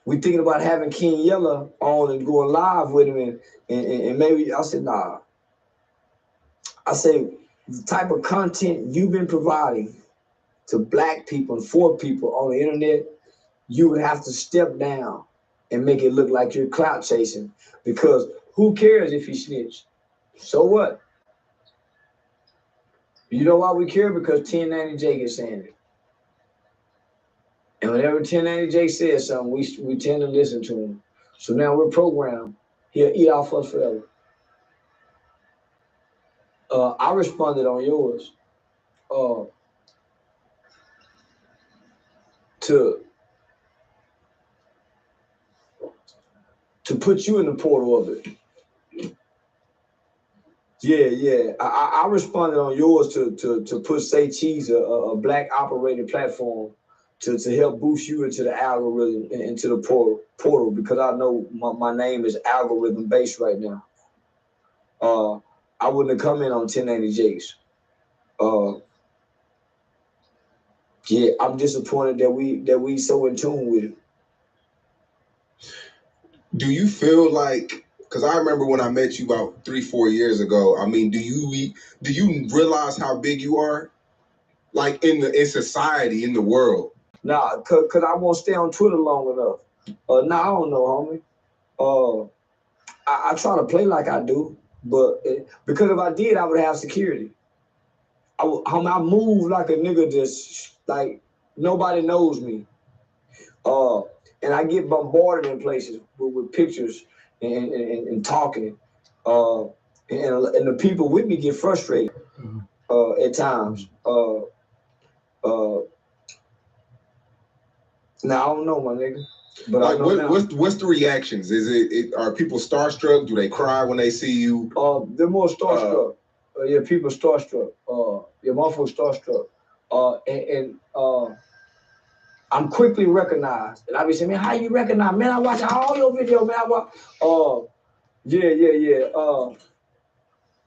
we thinking about having King Yella on and going live with him and maybe, I said, nah. I said, the type of content you've been providing to black people and for people on the internet, you would have to step down and make it look like you're clout chasing, because who cares if he snitched? So what? You know why we care? Because 1090J is saying it. And whenever 1090J says something, we tend to listen to him. So now we're programmed. He'll eat off us forever. I responded on yours to put you in the portal of it. Yeah. I responded on yours to put Say Cheese, a black operated platform, to help boost you into the algorithm and into the portal, because I know my name is algorithm based right now. I wouldn't have come in on 1090J's. Yeah, I'm disappointed that we so in tune with it. Do you feel like, because I remember when I met you about 3-4 years ago, I mean, do you realize how big you are? Like in society, in the world? Nah, cause I won't stay on Twitter long enough. Nah, I don't know, homie. I try to play like I do, but because if I did, I would have security. I move like a nigga just like nobody knows me. And I get bombarded in places with pictures and talking. And the people with me get frustrated at times. Now I don't know, my nigga. But like, what's the reactions? Is it are people starstruck? Do they cry when they see you? They're more starstruck. Yeah, people starstruck. Yeah, motherfucker starstruck. I'm quickly recognized. And I be saying, man, how you recognize? Man, I watch all your videos, man. I watch.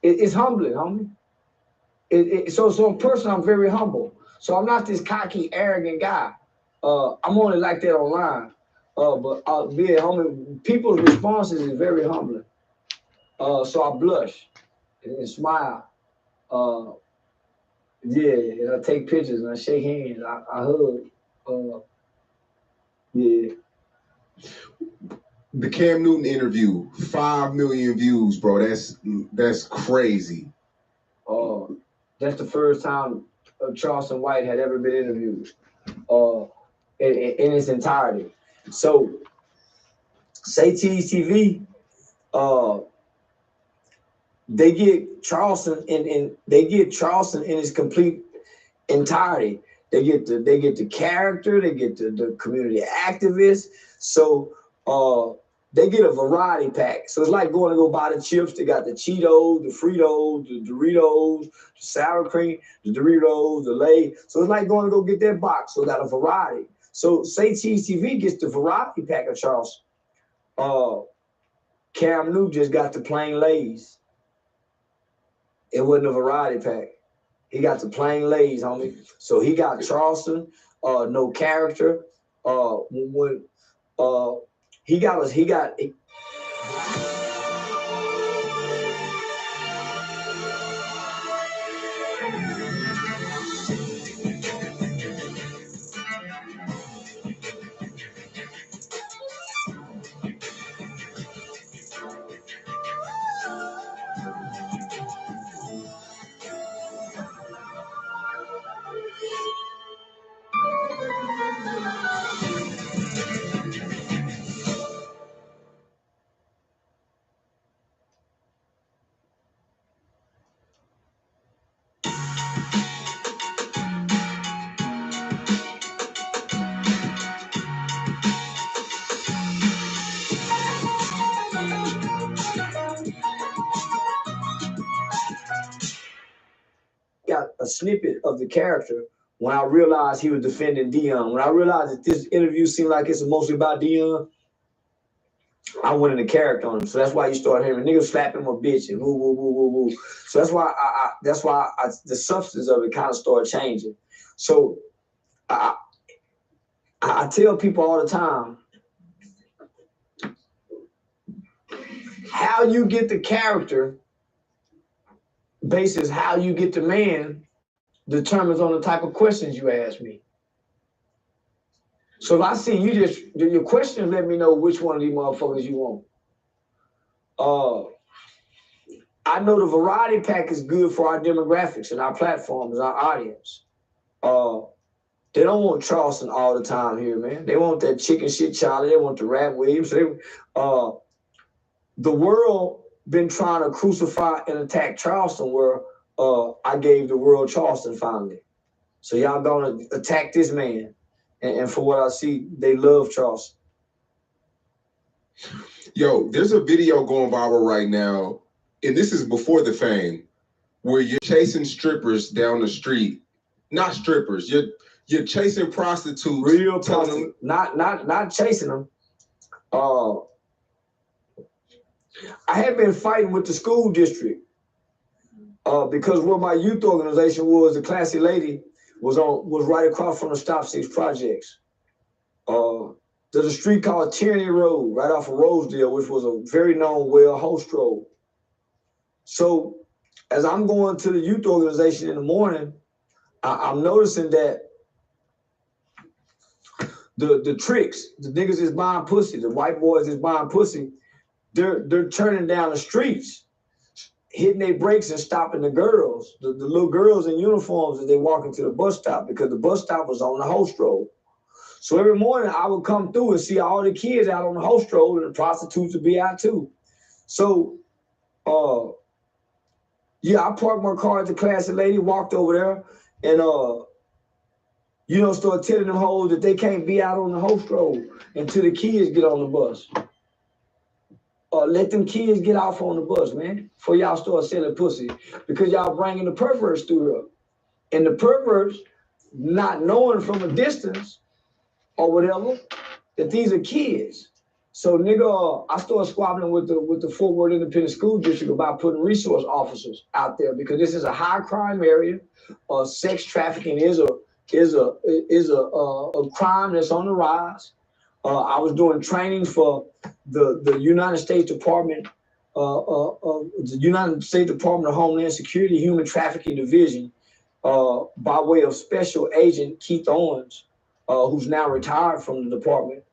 It's humbling, homie. So in person, I'm very humble. So I'm not this cocky, arrogant guy. I'm only like that online. But yeah, homie, people's responses is very humbling. So I blush and smile. Yeah, and I take pictures and I shake hands. I hug. Yeah. The Cam Newton interview, 5 million views, bro. That's crazy. That's the first time Charleston White had ever been interviewed in its entirety. So, Say Cheese TV, they get Charleston in its complete entirety. They get the character, they get the community activists. So they get a variety pack. So it's like going to go buy the chips. They got the Cheetos, the Fritos, the Doritos, the sour cream, the Doritos, the Lay's. So it's like going to go get that box. So it got a variety. So Say Cheese TV gets the variety pack of Charleston. Cam Newton just got the plain Lay's. It wasn't a variety pack. He got the plain Lay's, homie. So he got Charleston, no character. He got a snippet of the character when I realized he was defending Dion. When I realized that this interview seemed like it's mostly about Dion, I went into character on him. So that's why you start hearing niggas slapping my bitch and woo, woo, woo, woo, woo. So that's why the substance of it kind of started changing. So I tell people all the time, how you get the character basis how you get the man determines on the type of questions you ask me. So if I see your questions let me know which one of these motherfuckers you want. I know the variety pack is good for our demographics and our platforms, our audience. They don't want Charleston all the time here, man. They want that chicken shit Charlie. They want the Rat Williams. The world been trying to crucify and attack Charleston, where I gave the world Charleston finally. So y'all gonna attack this man. And for what I see, they love Charleston. Yo, there's a video going viral right now, and this is before the fame, where you're chasing strippers down the street. Not strippers, you're chasing prostitutes. Real prostitutes, not chasing them. I had been fighting with the school district because where my youth organization was, the Classy Lady, was right across from the Stop 6 projects. There's a street called Tierney Road, right off of Rosedale, which was a very known host road. So as I'm going to the youth organization in the morning, I'm noticing that the tricks, the niggas is buying pussy, the white boys is buying pussy, they're turning down the streets, hitting their brakes and stopping the girls, the little girls in uniforms as they walk into the bus stop, because the bus stop was on the host road. So every morning I would come through and see all the kids out on the host road, and the prostitutes would be out too. So, yeah, I parked my car at the Classy Lady, walked over there, and start telling them hoes that they can't be out on the host road until the kids get on the bus. Let them kids get off on the bus, man, before y'all start selling pussy, because y'all bringing the perverts through here. And the perverts, not knowing from a distance or whatever, that these are kids. So nigga, I started squabbling with the Fort Worth Independent School District about putting resource officers out there because this is a high crime area. Sex trafficking is a crime that's on the rise. I was doing training for the United States Department of Homeland Security Human Trafficking Division by way of Special Agent Keith Owens, who's now retired from the department.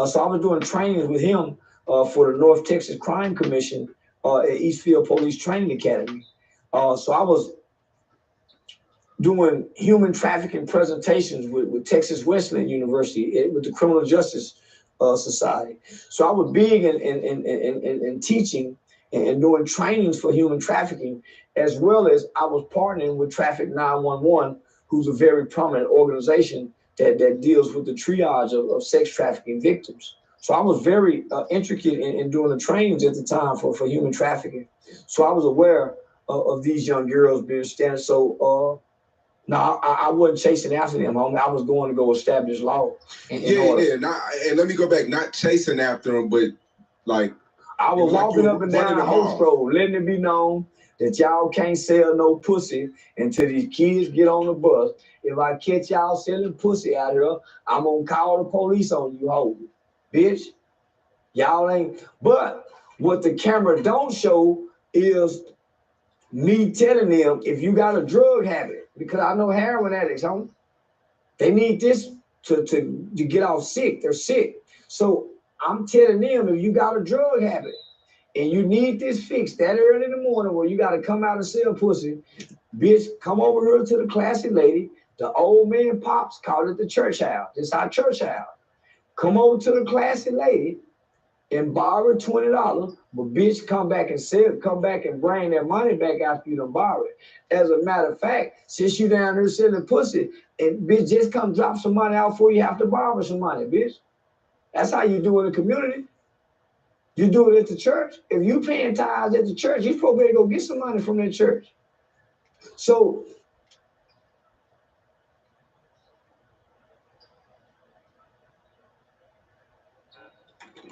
So I was doing trainings with him for the North Texas Crime Commission at Eastfield Police Training Academy. So I was doing human trafficking presentations with Texas Wesleyan University, with the Criminal Justice Society. So I was big in teaching and doing trainings for human trafficking, as well as I was partnering with Traffic 911, who's a very prominent organization that deals with the triage of sex trafficking victims. So I was very intricate in doing the trainings at the time for human trafficking. So I was aware of these young girls being standing. So no, I wasn't chasing after them, homie. I was going to go establish law. And let me go back, not chasing after them, but like I was walking up and down the host road, letting it be known that y'all can't sell no pussy until these kids get on the bus. If I catch y'all selling pussy out here, I'm gonna call the police on you, ho, bitch. Y'all ain't. But what the camera don't show is me telling them, if you got a drug habit, because I know heroin addicts, homie, they need this to get off sick. They're sick. So I'm telling them, if you got a drug habit and you need this fixed that early in the morning where you got to come out and sell pussy, bitch, come over here to the classy lady. The old man pops called it the church house. It's our church house. Come over to the classy lady and borrow $20, but bitch, come back and bring that money back after you done borrow it. As a matter of fact, since you down there selling pussy, and bitch, just come drop some money out before you have to borrow some money, bitch. That's how you do in the community. You do it at the church. If you paying tithes at the church, you're supposed to go get some money from that church. So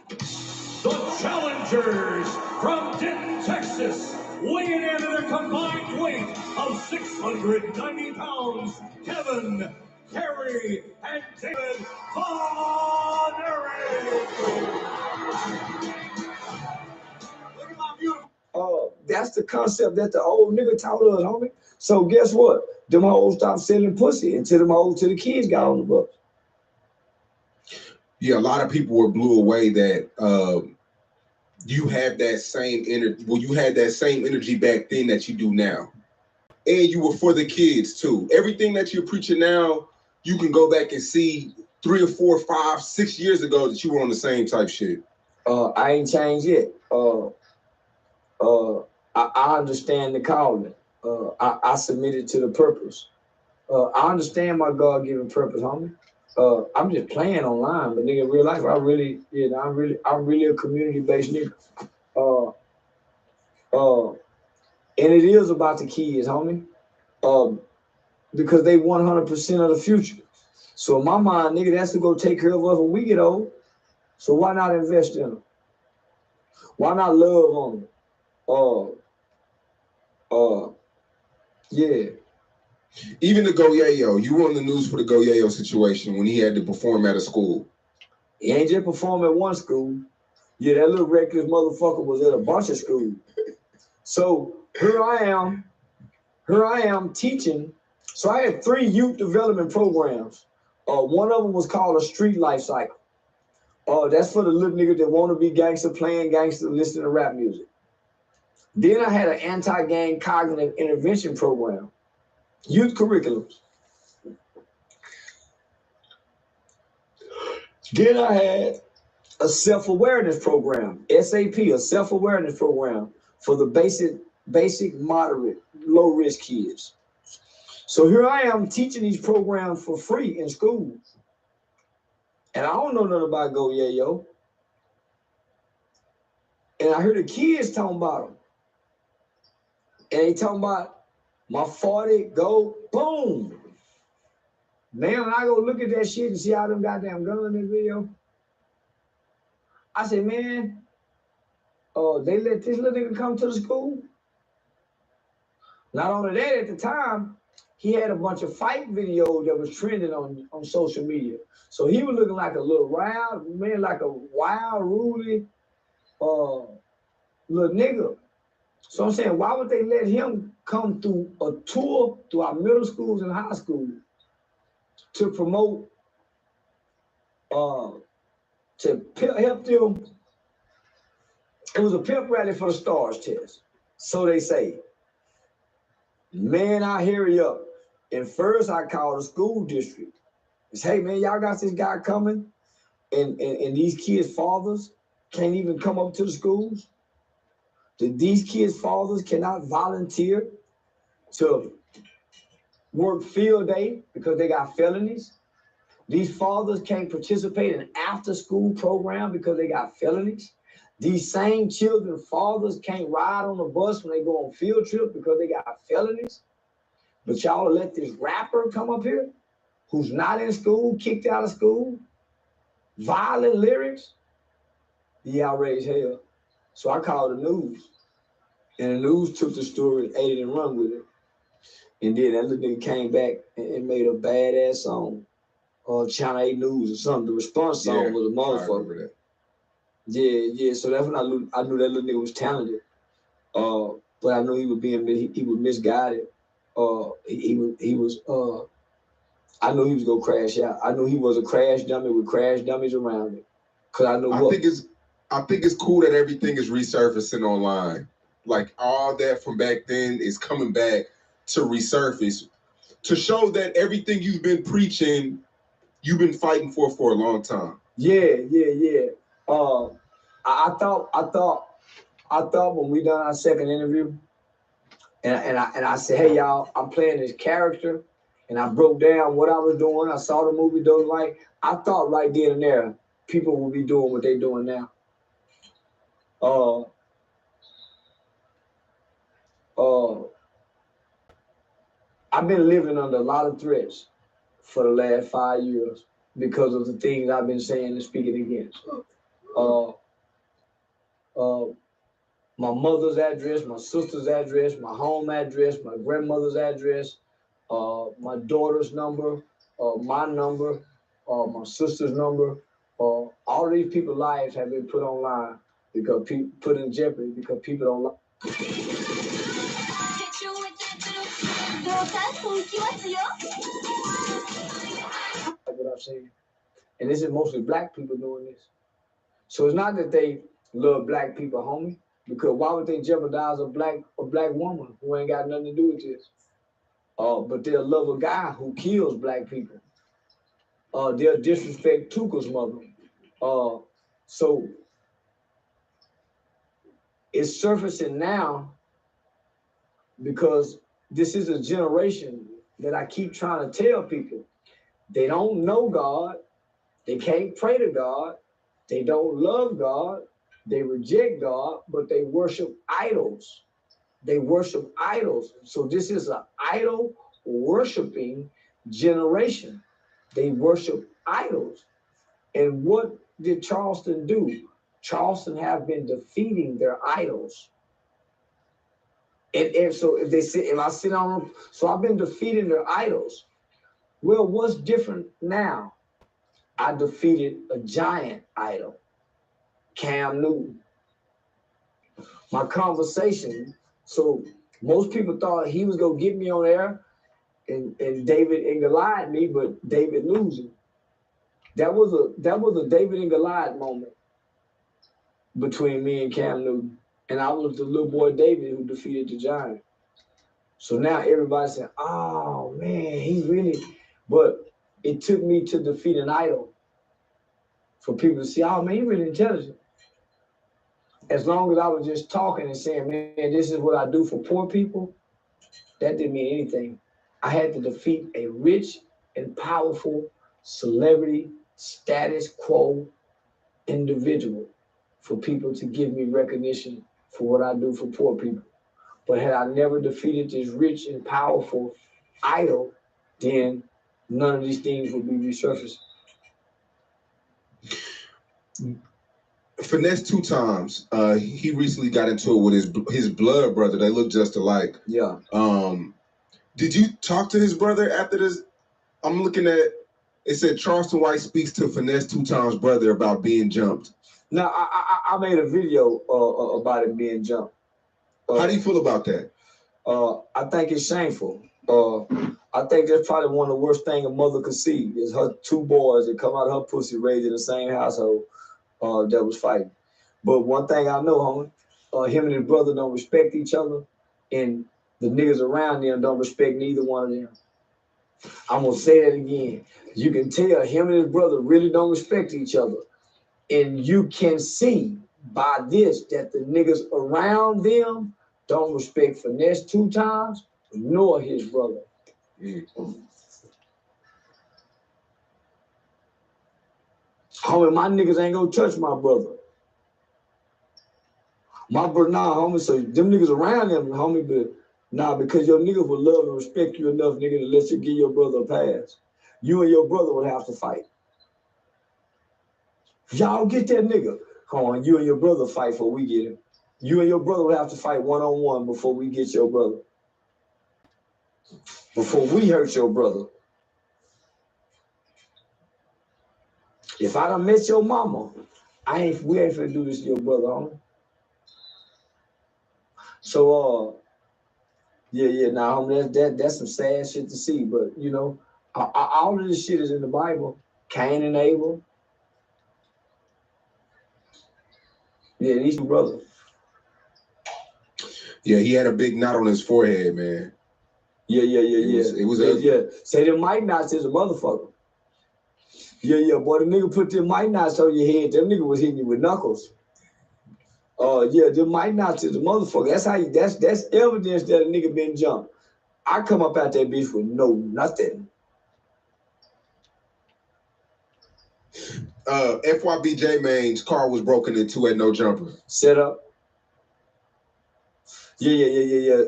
the challengers from Denton, Texas, weighing in at a combined weight of 690 pounds, Kevin, Kerry, and David Von Erich. Look at my beautiful. That's the concept that the old nigga taught us, homie. So guess what? Them hoes stopped selling pussy until the kids got on the bus. Yeah, a lot of people were blew away that you have that same energy. Well, you had that same energy back then that you do now, and you were for the kids too. Everything that you're preaching now, you can go back and see 3 or 4, 5, 6 years ago that you were on the same type shit. I ain't changed yet. I understand the calling. I submitted to the purpose. I understand my God-given purpose, homie. I'm just playing online, but nigga, in real life, I'm really a community-based nigga. And it is about the kids, homie. Because they 100% of the future. So in my mind, nigga, that's to go take care of us when we get old. So why not invest in them? Why not love on them? Yeah. Even the Go Yayo, you were on the news for the Go Yayo situation when he had to perform at a school. He ain't just perform at one school. Yeah, that little reckless motherfucker was at a bunch of schools. So here I am teaching. So I had 3 youth development programs. One of them was called a street life cycle. That's for the little niggas that want to be gangster, playing gangster, listening to rap music. Then I had an anti-gang cognitive intervention program. Youth curriculums. Then I had a self-awareness program, SAP, a self-awareness program for the basic, moderate, low-risk kids. So here I am teaching these programs for free in schools. And I don't know nothing about Go Yayo. And I heard the kids talking about them. And they talking about My 40 go, boom. Man, when I go look at that shit and see all them goddamn guns in the video, I say, man, they let this little nigga come to the school. Not only that, at the time, he had a bunch of fight videos that was trending on social media. So he was looking like a little wild, man, like a wild, ruly, little nigga. So I'm saying, why would they let him come through a tour through our middle schools and high schools to promote, to help them? It was a pimp rally for the STARS test. So they say. Man, I hear you up. And first I called the school district. I said, hey man, y'all got this guy coming and these kids' fathers can't even come up to the schools? These kids' fathers cannot volunteer to work field day because they got felonies? These fathers can't participate in after-school program because they got felonies? These same children's fathers can't ride on the bus when they go on field trip because they got felonies? But y'all let this rapper come up here who's not in school, kicked out of school, violent lyrics? He outraged hell. So I called the news. And the news took the story and ate it and run with it. And then that little nigga came back and made a badass song. Channel 8 News or something. The response song was a motherfucker. Yeah. So that's when I knew that little nigga was talented. But I knew he was misguided. He was I knew he was gonna crash out. I knew he was a crash dummy with crash dummies around him. Cause I know I think it's cool that everything is resurfacing online. Like all that from back then is coming back to resurface to show that everything you've been preaching, you've been fighting for a long time. Yeah. I thought when we done our second interview, and I said, hey y'all, I'm playing this character, and I broke down what I was doing. I saw the movie Don't Like. I thought right then and there, people will be doing what they're doing now. I've been living under a lot of threats for the last 5 years because of the things I've been saying and speaking against. My mother's address, my sister's address, my home address, my grandmother's address, my daughter's number, my number, my sister's number. All these people's lives have been put online because people put in jeopardy because people don't like. What I'm saying, and this is mostly black people doing this. So it's not that they love black people, homie, because why would they jeopardize a black woman who ain't got nothing to do with this? But they'll love a guy who kills black people. They'll disrespect Tuka's mother. So it's surfacing now because this is a generation that I keep trying to tell people. They don't know God. They can't pray to God. They don't love God. They reject God, but they worship idols. They worship idols. So this is an idol worshiping generation. They worship idols. And what did Charleston do? Charleston have been defeating their idols. And so if I sit on them, so I've been defeating their idols. Well, what's different now? I defeated a giant idol, Cam Newton. My conversation, so most people thought he was gonna get me on air and David and Goliath me, but David losing. That was a David and Goliath moment between me and Cam Newton. And I was the little boy David who defeated the giant. So now everybody's saying, oh man, he really, but it took me to defeat an idol for people to see, oh man, he's really intelligent. As long as I was just talking and saying, man, this is what I do for poor people, that didn't mean anything. I had to defeat a rich and powerful celebrity status quo individual for people to give me recognition for what I do for poor people. But had I never defeated this rich and powerful idol, then none of these things would be resurfaced. Finesse 2 Times. He recently got into it with his blood brother. They look just alike. Yeah. Did you talk to his brother after this? I'm looking at it said Charleston White speaks to Finesse 2 Times brother about being jumped. Now I made a video about it being jumped. How do you feel about that? I think it's shameful. I think that's probably one of the worst things a mother could see is her 2 boys that come out of her pussy raised in the same household that was fighting. But one thing I know, homie, him and his brother don't respect each other, and the niggas around them don't respect neither one of them. I'm gonna say that again. You can tell him and his brother really don't respect each other. And you can see by this that the niggas around them don't respect Finesse 2 Times, nor his brother. Homie, my niggas ain't gonna touch my brother. My brother, nah, homie, so them niggas around them, homie, but nah, because your niggas would love and respect you enough, nigga, to let you give your brother a pass. You and your brother would have to fight. Y'all get that nigga. Come on, you and your brother fight before we get him. You and your brother would have to fight one-on-one before we get your brother. Before we hurt your brother. If I done met your mama, we ain't finna do this to your brother, homie. So, nah, homie, that's some sad shit to see. But, you know, all of this shit is in the Bible. Cain and Abel. Yeah, these 2 brothers. Yeah, he had a big knot on his forehead, man. Yeah. It was ugly. Say them mic knots is a motherfucker. Yeah, boy, the nigga put them mic knots on your head. Them nigga was hitting you with knuckles. Them mic knots is a motherfucker. That's evidence that a nigga been jumped. I come up out that bitch with nothing. FYBJ Main's car was broken into at No Jumper. Set up. Yeah.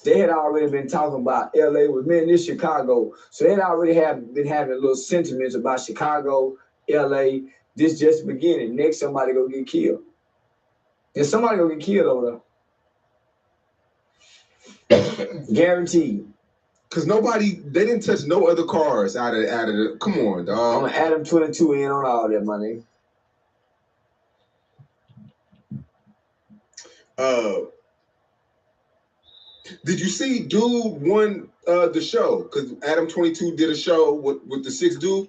They had already been talking about LA with me and this Chicago. So they had already been having little sentiments about Chicago, LA. This just the beginning. Next, somebody gonna get killed. And somebody gonna get killed over there. Guaranteed. Cause they didn't touch no other cars out of the. Come on, dog. I'm gonna add them 22 in on all that money. Did you see dude won the show? Cause Adam 22 did a show with the 6 dude.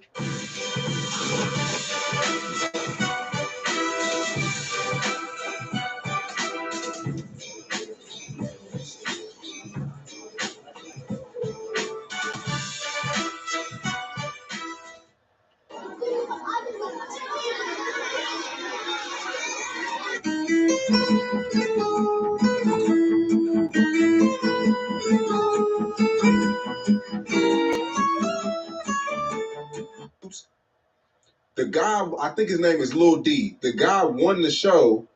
The guy, I think his name is Lil D. The guy won the show,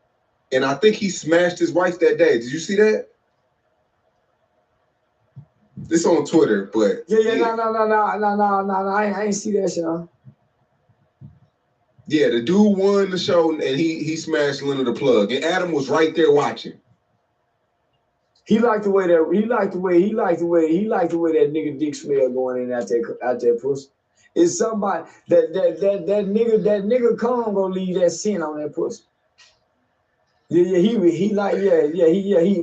and I think he smashed his wife that day. Did you see that? It's on Twitter, but No. I ain't see that shit. Yeah, the dude won the show, and he smashed Leonard the Plug, and Adam was right there watching. He liked the way that nigga dick smell going in out that pussy. It's somebody that nigga come gonna leave that scent on that pussy. He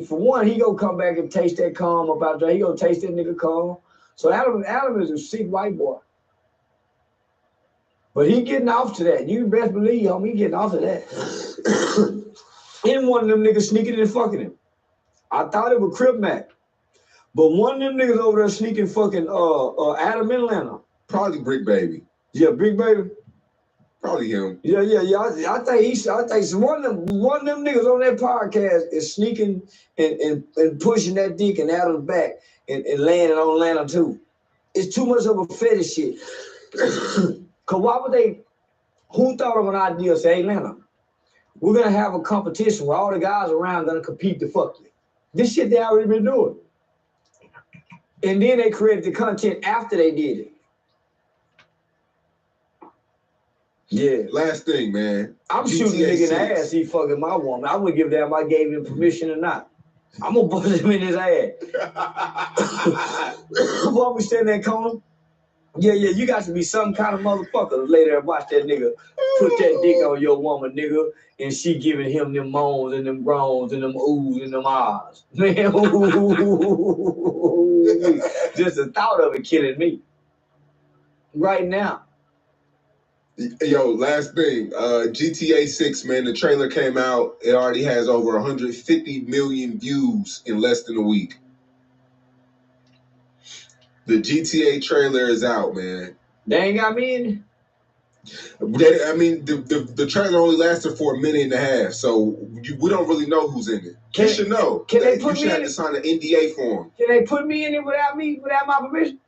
for one, he gonna come back and taste that cum up out there. He gonna taste that nigga cum. So Adam is a sick white boy. But he getting off to that. You best believe, homie, he getting off to that. Ain't one of them niggas sneaking and fucking him. I thought it was Crip Mac. But one of them niggas over there sneaking fucking Adam in Atlanta. Probably Brick Baby. Yeah, Brick Baby. Probably him. Yeah. I think one of them niggas on that podcast is sneaking and pushing that dick in Adam's back and landing on Atlanta too. It's too much of a fetish shit. Cause why would they? Who thought of an idea to say, hey, Atlanta, we're gonna have a competition where all the guys around gonna compete to fuck you. This shit they already been doing. And then they created the content after they did it. Yeah. Last thing, man. I'm shooting a nigga in the ass. He fucking my woman. I wouldn't give a damn if I gave him permission or not. I'm gonna bust him in his ass. While we stand in that corner. Yeah, you got to be some kind of motherfucker to lay there and watch that nigga put that dick on your woman, nigga, and she giving him them moans and them groans and them oohs and them ahs. Man, just the thought of it killing me. Right now. Yo, last thing, GTA 6, man, the trailer came out. It already has over 150 million views in less than a week. The GTA trailer is out, man. They ain't got me in it? The trailer only lasted for a minute and a half, so we don't really know who's in it. You should know. Can they put you should have to sign an NDA form. Can they put me in it without my permission?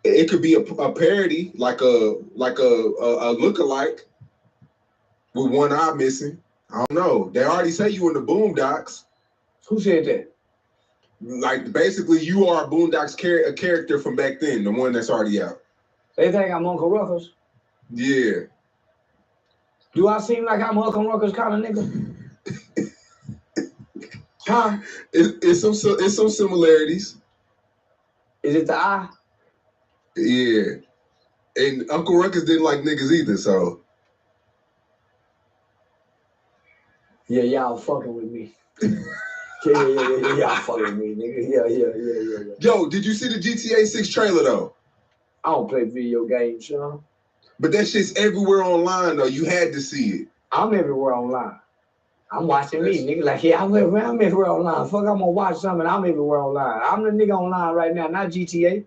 It could be a parody, like a lookalike with one eye missing. I don't know. They already say you in the Boondocks. Who said that? Like, basically, you are a Boondocks a character from back then, the one that's already out. They think I'm Uncle Ruckus? Yeah. Do I seem like I'm Uncle Ruckus kind of nigga? Huh? It's some similarities. Is it the eye? Yeah. And Uncle Ruckus didn't like niggas either, so. Yeah, y'all fucking with me. Yeah, y'all fucking with me, nigga. Yeah. Yo, did you see the GTA 6 trailer, though? I don't play video games, Sean. But that shit's everywhere online, though. You had to see it. I'm everywhere online. I'm watching me, nigga. Like, yeah, I'm everywhere online. Fuck, I'm gonna watch something. I'm everywhere online. I'm the nigga online right now, not GTA.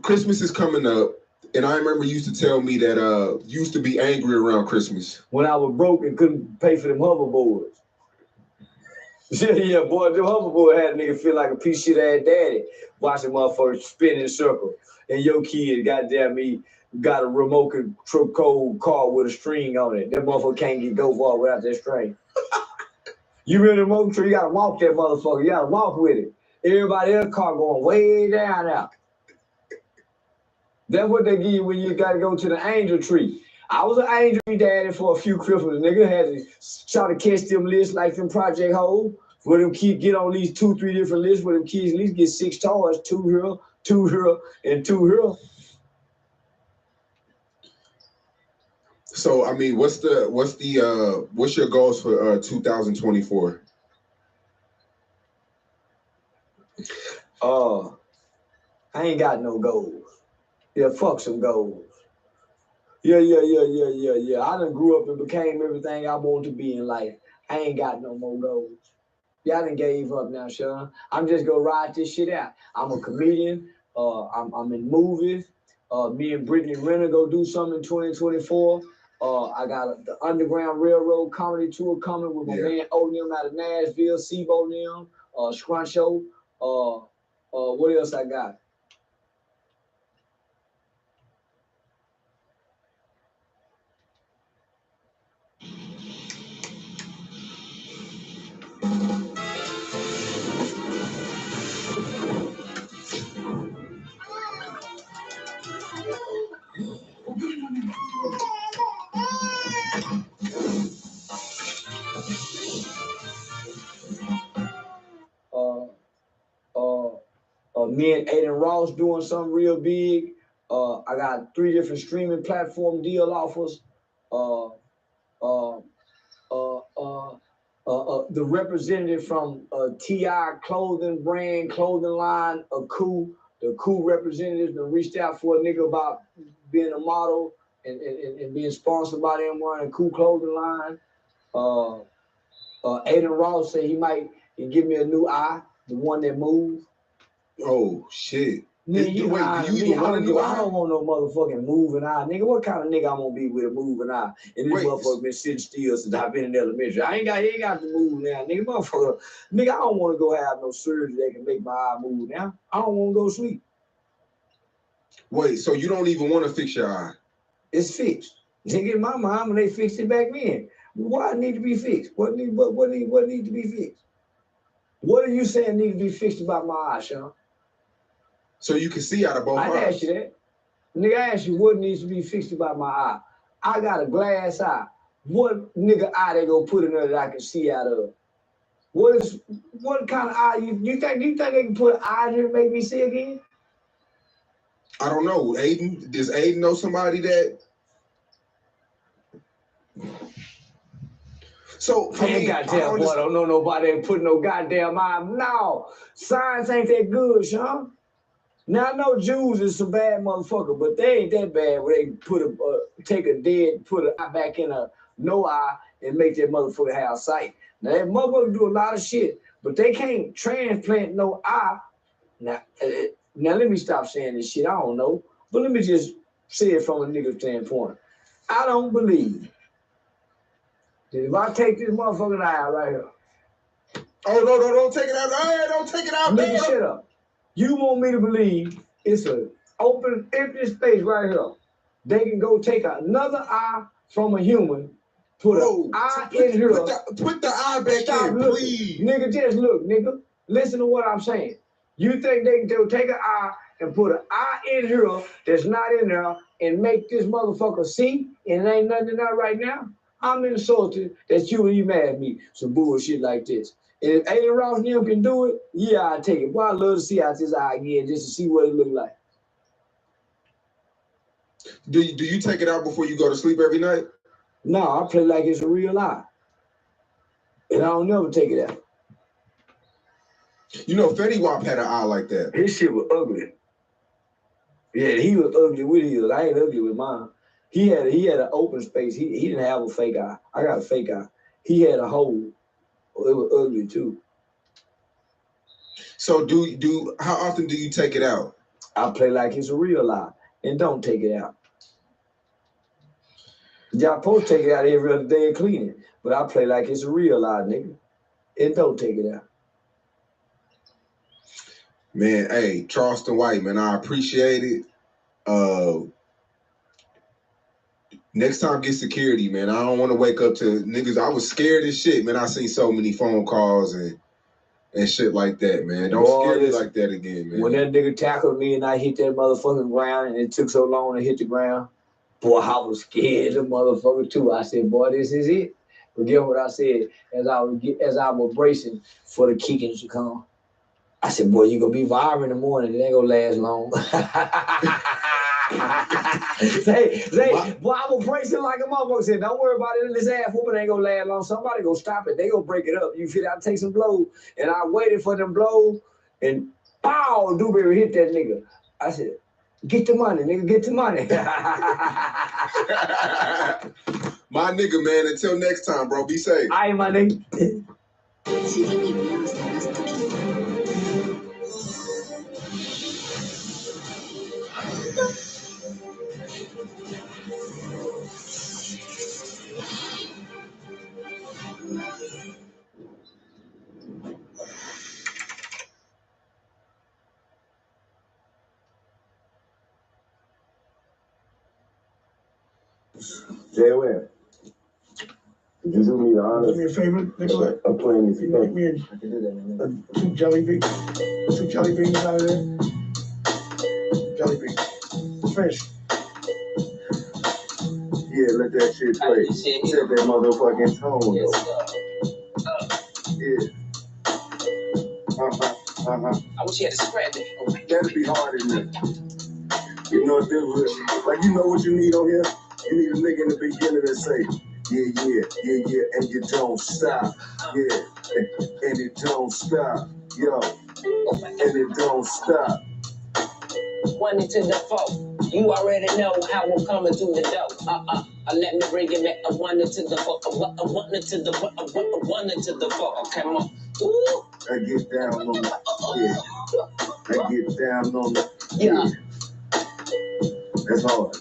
Christmas is coming up. And I remember you used to tell me that you used to be angry around Christmas. When I was broke and couldn't pay for them hoverboards. Yeah, boy, them hoverboard had a nigga feel like a piece of shit ass daddy watching motherfuckers spin in a circle. And your kid, goddamn me, got a remote control car with a string on it. That motherfucker can't go far without that string. You in the remote control, you gotta walk that motherfucker. You gotta walk with it. Everybody else's car going way down now. That's what they give you when you gotta go to the angel tree. I was an angel tree daddy for a few Christmas. Nigga had to try to catch them lists like them Project Hoes. Where them kids get on these 2-3 different lists where them kids at least get 6 toys, 2 here, 2 here, and 2 here. So I mean, what's your goals for 2024? I ain't got no goals. Yeah, fuck some goals. Yeah. I done grew up and became everything I wanted to be in life. I ain't got no more goals. Yeah, I done gave up now, Sean. I'm just gonna ride this shit out. I'm a comedian. I'm in movies. Me and Brittany Renner go do something in 2024. I got the Underground Railroad comedy tour coming with my man O'Neal out of Nashville, Sibo Nim, Scruncho. What else I got? Me and Aiden Ross doing something real big. I got 3 different streaming platform deal offers. The representative from TI clothing line, Aku, the Aku representatives that reached out for a nigga about being a model and being sponsored by them wearing a Aku clothing line. Aiden Ross said he might give me a new eye, the one that moves. Oh shit. I don't want no motherfucking moving eye. Nigga, what kind of nigga I'm gonna be with a moving eye? And this motherfucker been sitting still since I've been in elementary. He ain't got to move now. Nigga, I don't want to go have no surgery that can make my eye move now. I don't want to go sleep. Wait, so you don't even want to fix your eye? It's fixed. Nigga, in my mind, when they fixed it back then. Why it need to be fixed? What need to be fixed? What are you saying need to be fixed about my eye, Sean? So you can see out of both eyes. I asked you that. Nigga, I asked you what needs to be fixed about my eye. I got a glass eye. What nigga eye they gonna put in there that I can see out of? What kind of eye you think they can put an eye in here and make me see again? I don't know. Aiden, does Aiden know somebody that? So I mean, goddamn boy, don't know nobody that put no goddamn eye. No, science ain't that good, Sean. Now I know Jews is some bad motherfucker, but they ain't that bad where they put take a dead, put an eye back in a no eye and make that motherfucker have sight. Now that motherfucker do a lot of shit, but they can't transplant no eye. Now let me stop saying this shit. I don't know, but let me just say it from a nigga standpoint. I don't believe that if I take this motherfucking eye right here. Oh no, don't take it out. Hey, don't take it out. Nigga, shut up. You want me to believe it's an open, empty space right here. They can go take another eye from a human, put an eye in here. Put the eye back in, please. Nigga, just look, nigga. Listen to what I'm saying. You think they can go take an eye and put an eye in here that's not in there and make this motherfucker see and it ain't nothing in there right now? I'm insulted that you mad at me. Some bullshit like this. And if Aiden Ross and them can do it, yeah, I take it. Boy, I love to see out this eye again just to see what it look like. Do you take it out before you go to sleep every night? No, I play like it's a real eye. And I don't never take it out. You know, Fetty Wap had an eye like that. His shit was ugly. Yeah, he was ugly with his. I ain't ugly with mine. He had an open space. He didn't have a fake eye. I got a fake eye. He had a hole. It was ugly too. So how often do you take it out? I play like it's a real eye and don't take it out. Y'all supposed to take it out every other day and clean it, but I play like it's a real eye, nigga, and don't take it out. Man, hey, Charleston White, man, I appreciate it. Next time, get security, man. I don't want to wake up to niggas. I was scared as shit, man. I seen so many phone calls and shit like that, man. Don't scare me like that again, man. When that nigga tackled me and I hit that motherfucking ground and it took so long to hit the ground, boy, I was scared of the motherfucker too. I said, boy, this is it. But guess what I said as I was bracing for the kickings to come? I said, boy, you gonna be viral in the morning. It ain't gonna last long. Boy, I was bracing like a motherfucker. Said, don't worry about it. This ass whooping ain't gonna last long. Somebody gonna stop it. They gonna break it up. You feel I take some blows. And I waited for them blows. And pow, Dewberry hit that nigga. I said, get the money, nigga, get the money. My nigga, man, until next time, bro. Be safe. All right, my nigga. J.O.M. Could you do me the honor? Do me a favor, Nicolette. I'm playing this. You make me two jelly beans. 2 jelly beans out of there. Jelly beans. Fish. Yeah, let that shit play. Set that motherfucking tone, though. Yeah. I wish you had a spread there. That'd be hard in there. You know what this is? Like, you know what you need on here? You need a nigga in the beginning that say, yeah, and you don't stop. Yeah, and it don't stop. Yo, and it don't stop. 1 into the 4. You already know how I'm coming through the door. Let me bring it back. 1 into the 4. 1 into the 4. 1 into the 4. Okay, come on. Ooh. I get down on the I get down on the That's hard.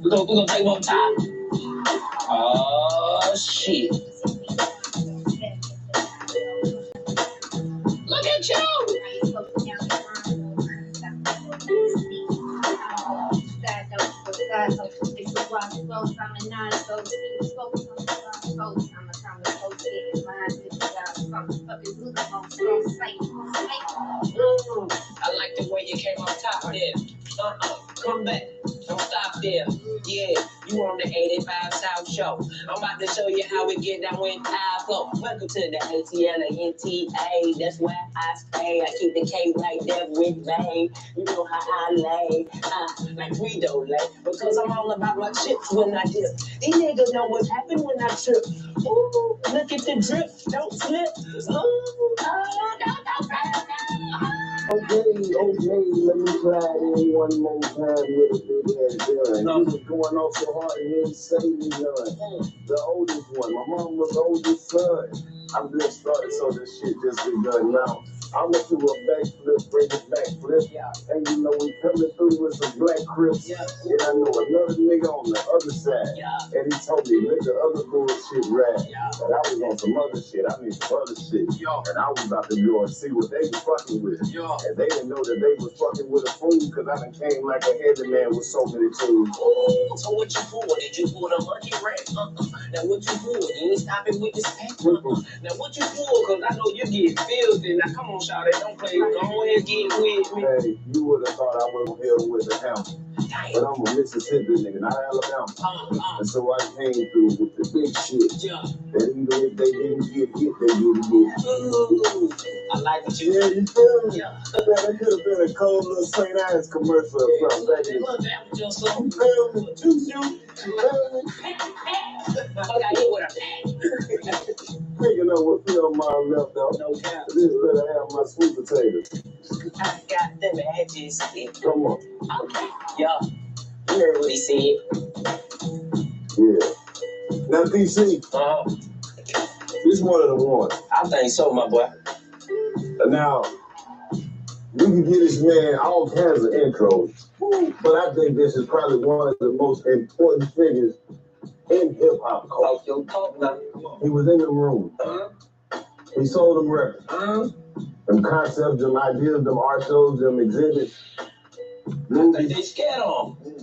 We're gonna take one time. Oh shit. Look at you! I like the way you came on top there. Come back. Don't stop there. Yeah, you on the 85 South Show. I'm about to show you how we get down with I flow. Welcome to the ATLANTA. That's where I stay. I keep the K right there with me. You know how I lay. Like we don't lay. Because I'm all about my chips when I dip. These niggas know what's happened when I trip. Ooh, look at the drip. Don't slip. Ooh, Okay, let me try it one more time with a big ass gun. You was going off so hard and you ain't saved me none. The oldest one, my mom was the oldest son. I'm just started, so this shit just begun now. I went through a backflip, break it backflip. And you know, we coming through with some black crips. And I know another nigga on the other side. And he told me, let the other bullshit rap. And I was on some other shit. I mean some other shit. And I was about to go and see what they was fucking with. And they didn't know that they was fucking with a fool, because I done came like a heavy man with so many tools. So what you pulled? Did you pull the monkey wrench? Now what you pulled? You ain't stopping with this pack? Now what you pulled? Cause I know you get filthy. Now come on, shawty, don't play. Go ahead, get with me. Hey, you would have thought I was here with a hammer. But I'm a Mississippi nigga, not Alabama. And so I came through with the big shit. That even if they didn't get hit, they didn't get. Ooh, I like what you. Yeah, you feel me? Man, that could have been a cold little St. Ives commercial or something back in the day. You feel me? You feel me? Okay, here with her. Picking up what film mom left out. No cap. This better have my sweet potatoes. I got them edges. Come on. Okay. Yeah. You heard what he said. Yeah. Now, DC. This one of the ones. I think so, my boy. Now, we can give this man all kinds of intros, but I think this is probably one of the most important figures in hip hop culture. He was in the room. He sold them records. Them concepts, them ideas, them art shows, them exhibits. I think they scared of him.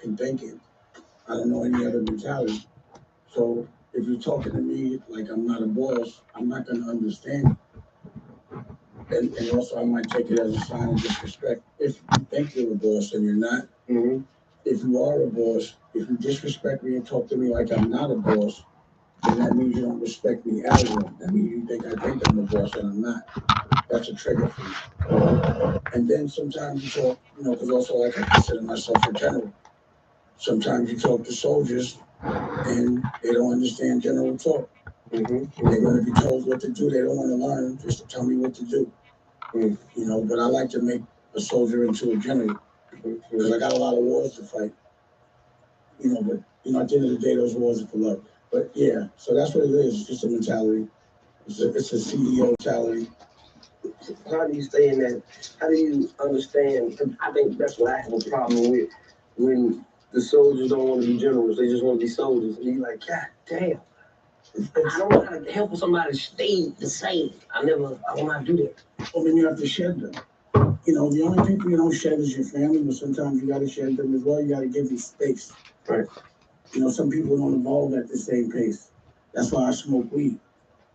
and thinking. I don't know any other mentality. So if you're talking to me like I'm not a boss, I'm not going to understand. And also, I might take it as a sign of disrespect. If you think you're a boss and you're not, if you are a boss, if you disrespect me and talk to me like I'm not a boss, then that means you don't respect me as one. That means you think I think I'm a boss and I'm not. That's a trigger for me. And then sometimes you talk, because also like I consider myself a general. Sometimes you talk to soldiers and they don't understand general talk. They want to be told what to do. They don't want to learn. Just tell me what to do. But I like to make a soldier into a general because I got a lot of wars to fight. But at the end of the day, those wars are for love. But yeah, so that's what it is. It's just a mentality. It's a CEO mentality. How do you stay in that? How do you understand? I think that's what I have a problem with when the soldiers don't want to be generals. They just want to be soldiers. And you're like, God damn. I don't know how to help somebody stay the same. I don't know how to do that. Well, then you have to shed them. The only people you don't shed is your family, but sometimes you got to shed them as well. You got to give them space. Right. Some people don't evolve at the same pace. That's why I smoke weed.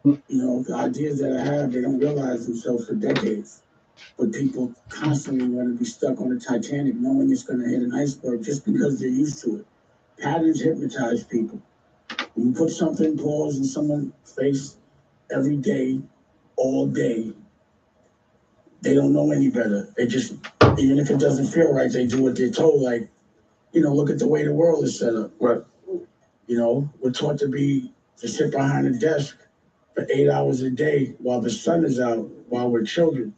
The ideas that I have, they don't realize themselves for decades. But people constantly want to be stuck on the Titanic, knowing it's going to hit an iceberg just because they're used to it. Patterns hypnotize people. When you put something pause in someone's face every day, all day, they don't know any better. They just, even if it doesn't feel right, they do what they're told. Like, look at the way the world is set up. Right. We're taught to sit behind a desk for 8 hours a day while the sun is out, while we're children,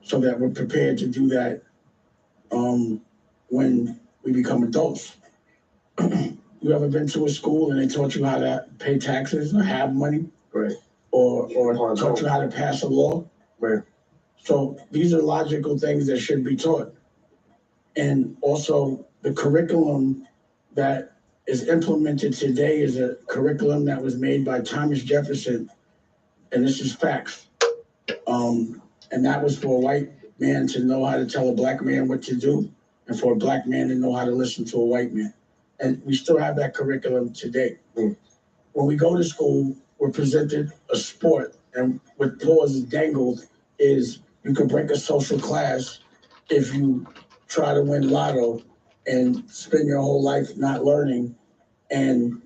so that we're prepared to do that when we become adults. You ever been to a school and they taught you how to pay taxes or have money? Right. Or taught you how to pass a law? Right. So these are logical things that should be taught. And also the curriculum that is implemented today is a curriculum that was made by Thomas Jefferson. And this is facts. And that was for a white man to know how to tell a black man what to do, and for a black man to know how to listen to a white man. And we still have that curriculum today. When we go to school, we're presented a sport, and what Paws is dangled is you can break a social class if you try to win lotto and spend your whole life not learning and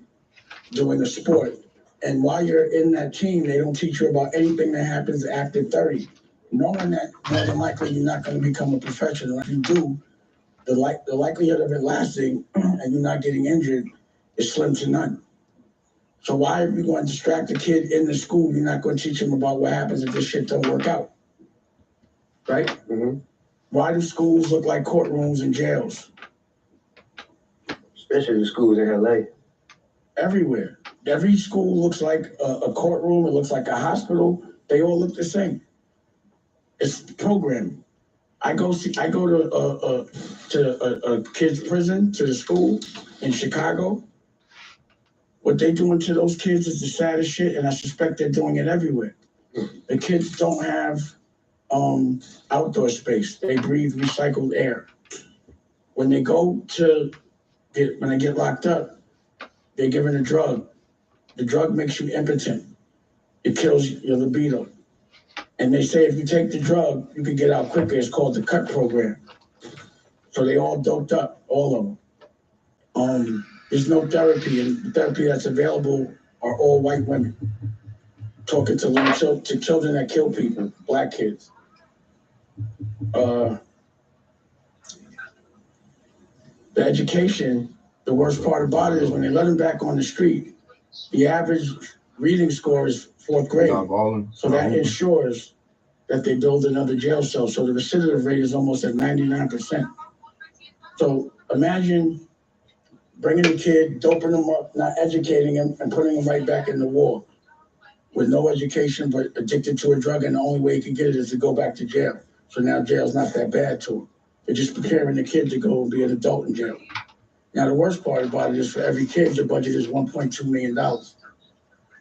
doing a sport. And while you're in that team, they don't teach you about anything that happens after 30. Knowing that more than likely you're not going to become a professional. If you do, the likelihood of it lasting and you not getting injured is slim to none. So why are you going to distract a kid in the school? You're not going to teach him about what happens if this shit don't work out, right? Why do schools look like courtrooms and jails? Especially the schools in LA. Everywhere. Every school looks like a courtroom. It looks like a hospital. They all look the same. It's programming. I go to a kid's prison, to the school in Chicago. What they doing to those kids is the saddest shit, and I suspect they're doing it everywhere. The kids don't have outdoor space. They breathe recycled air. When they get locked up, they're given a drug. The drug makes you impotent. It kills your libido. And they say if you take the drug, you can get out quicker. It's called the CUT program. So they all doped up, all of them. There's no therapy, and the therapy that's available are all white women talking to little children that kill people, black kids. The education, the worst part about it is when they let them back on the street, the average reading score is 4th grade. So that ensures that they build another jail cell. So the recidivism rate is almost at 99%. So imagine bringing a kid, doping them up, not educating him, and putting him right back in the war with no education, but addicted to a drug, and the only way he can get it is to go back to jail. So now jail's not that bad to him. They're just preparing the kid to go and be an adult in jail. Now the worst part about it is for every kid, your budget is $1.2 million.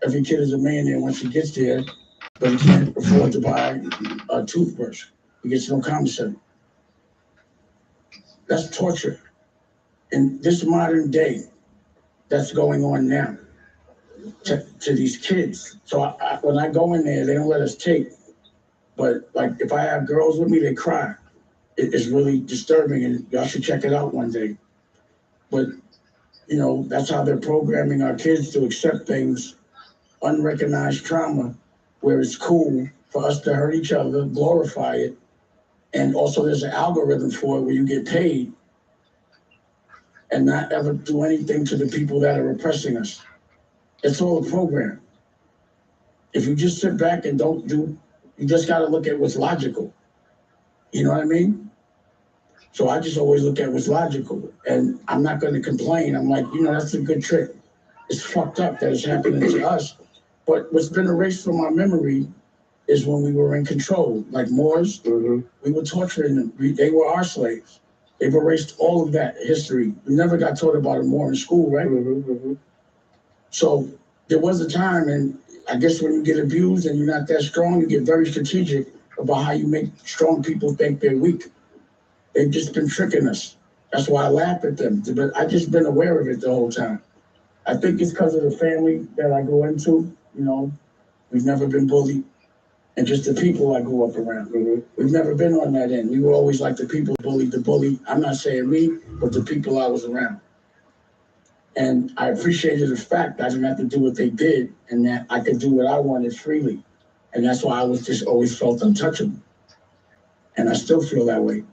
Every kid is a millionaire once he gets there, but he can't afford to buy a toothbrush. He gets no commissary. That's torture. in this modern day that's going on now to these kids. So when I go in there, they don't let us tape. But like if I have girls with me, they cry. It's really disturbing, and y'all should check it out one day. But you know, that's how they're programming our kids to accept things, unrecognized trauma, where it's cool for us to hurt each other, glorify it. And also there's an algorithm for it where you get paid and not ever do anything to the people that are oppressing us. It's all a program. If you just sit back and don't do, you just got to look at what's logical. You know what I mean? So I just always look at what's logical, and I'm not going to complain. I'm like, you know, that's a good trick. It's fucked up that it's happening to us. But what's been erased from our memory is when we were in control, like Moors. We were torturing them. They were our slaves. They've erased all of that history. We never got taught about a Moor in school, right? So there was a time, and I guess when you get abused and you're not that strong, you get very strategic about how you make strong people think they're weak. They've just been tricking us. That's why I laugh at them. But I just been aware of it the whole time. I think it's because of the family that I go into. You know, we've never been bullied. And just the people I grew up around. We've never been on that end. We were always like the people bullied the bully. I'm not saying me, but the people I was around. And I appreciated the fact I didn't have to do what they did and that I could do what I wanted freely. And that's why I was just always felt untouchable. And I still feel that way.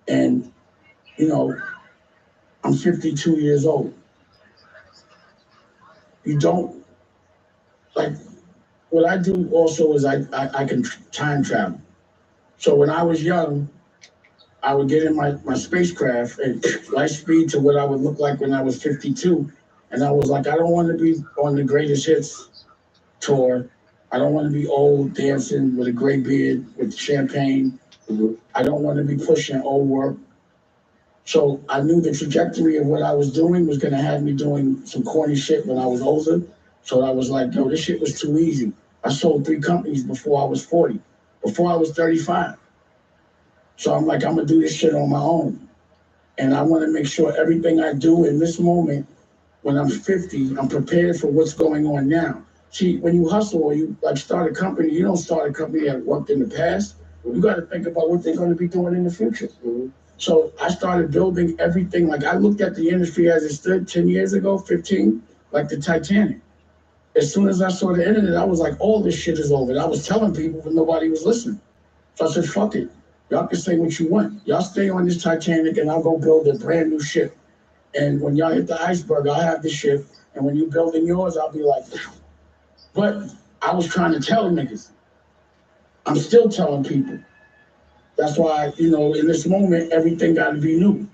And, you know, I'm 52 years old. You don't, like, what I do also is I can time travel. So when I was young, I would get in my spacecraft at light speed to what I would look like when I was 52. And I was like, I don't want to be on the greatest hits tour. I don't want to be old dancing with a gray beard with champagne. I don't want to be pushing old work. So I knew the trajectory of what I was doing was going to have me doing some corny shit when I was older. So I was like, yo, this shit was too easy. I sold 3 companies before I was 40, before I was 35. So I'm like, I'm going to do this shit on my own. And I want to make sure everything I do in this moment, when I'm 50, I'm prepared for what's going on now. See, when you hustle or you like start a company, you don't start a company that worked in the past. You got to think about what they're going to be doing in the future. So I started building everything. Like I looked at the industry as it stood 10 years ago, 15, like the Titanic. As soon as I saw the internet, I was like, all this shit is over. And I was telling people, but nobody was listening. So I said, fuck it. Y'all can say what you want. Y'all stay on this Titanic and I'll go build a brand new ship. And when y'all hit the iceberg, I'll have the ship. And when you building yours, I'll be like, but I was trying to tell niggas. I'm still telling people. That's why, you know, in this moment, everything got to be new.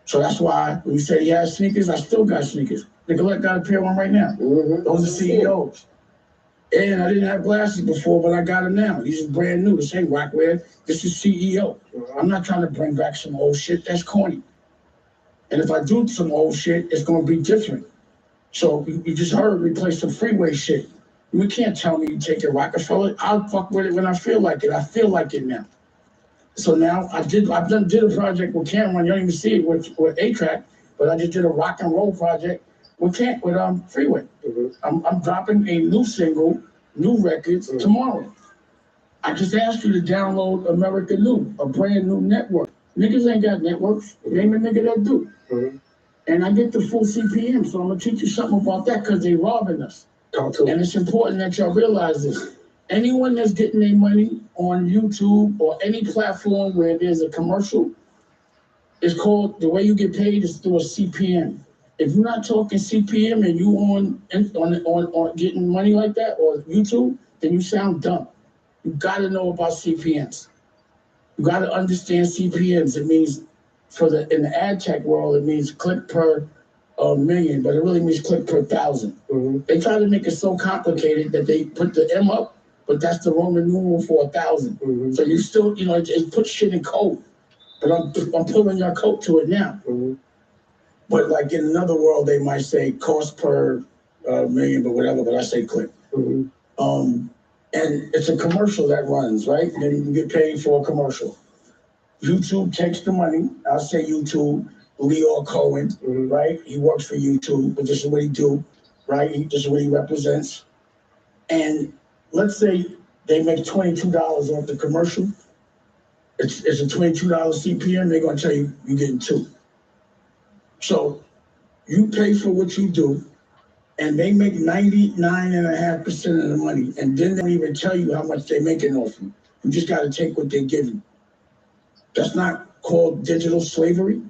So that's why when you said he has sneakers, I still got sneakers. Nicolette got a pair on right now. Those are CEOs. And I didn't have glasses before, but I got them now. These are brand new. This ain't Rockwear. This is CEO. I'm not trying to bring back some old shit. That's corny. And if I do some old shit, it's going to be different. So you just heard me play some freeway shit. You can't tell me you take your Rockefeller. I'll fuck with it when I feel like it. I feel like it now. So now I did a project with Cameron. You don't even see it with A-Track, but I just did a rock and roll project with Freeway. I'm dropping a new single, new records tomorrow. I just asked you to download America New, a brand new network. Niggas ain't got networks. Name a nigga that do. And I get the full CPM, so I'm gonna teach you something about that because they robbing us. And it's important that y'all realize this. Anyone that's getting their money on YouTube or any platform where there's a commercial, it's called, the way you get paid is through a CPM. If you're not talking CPM and you on getting money like that or YouTube, then you sound dumb. You gotta know about CPMs. You gotta understand CPMs. It means in the ad tech world, it means click per million, but it really means click per 1,000. They try to make it so complicated that they put the M up, but that's the Roman numeral for 1,000. So you still, you know, it puts shit in code. But I'm pulling your code to it now. But like in another world, they might say cost per million, but whatever, but I say click. And it's a commercial that runs, right? And then you get paid for a commercial. YouTube takes the money, I'll say YouTube, Leo Cohen, right? He works for YouTube, but this is what he do, right? This is what he represents. And let's say they make $22 off the commercial. It's a $22 CPM. They're gonna tell you you're getting 2. So you pay for what you do, and they make 99.5% of the money, and then they don't even tell you how much they're making off you. You just got to take what they give you. That's not called digital slavery.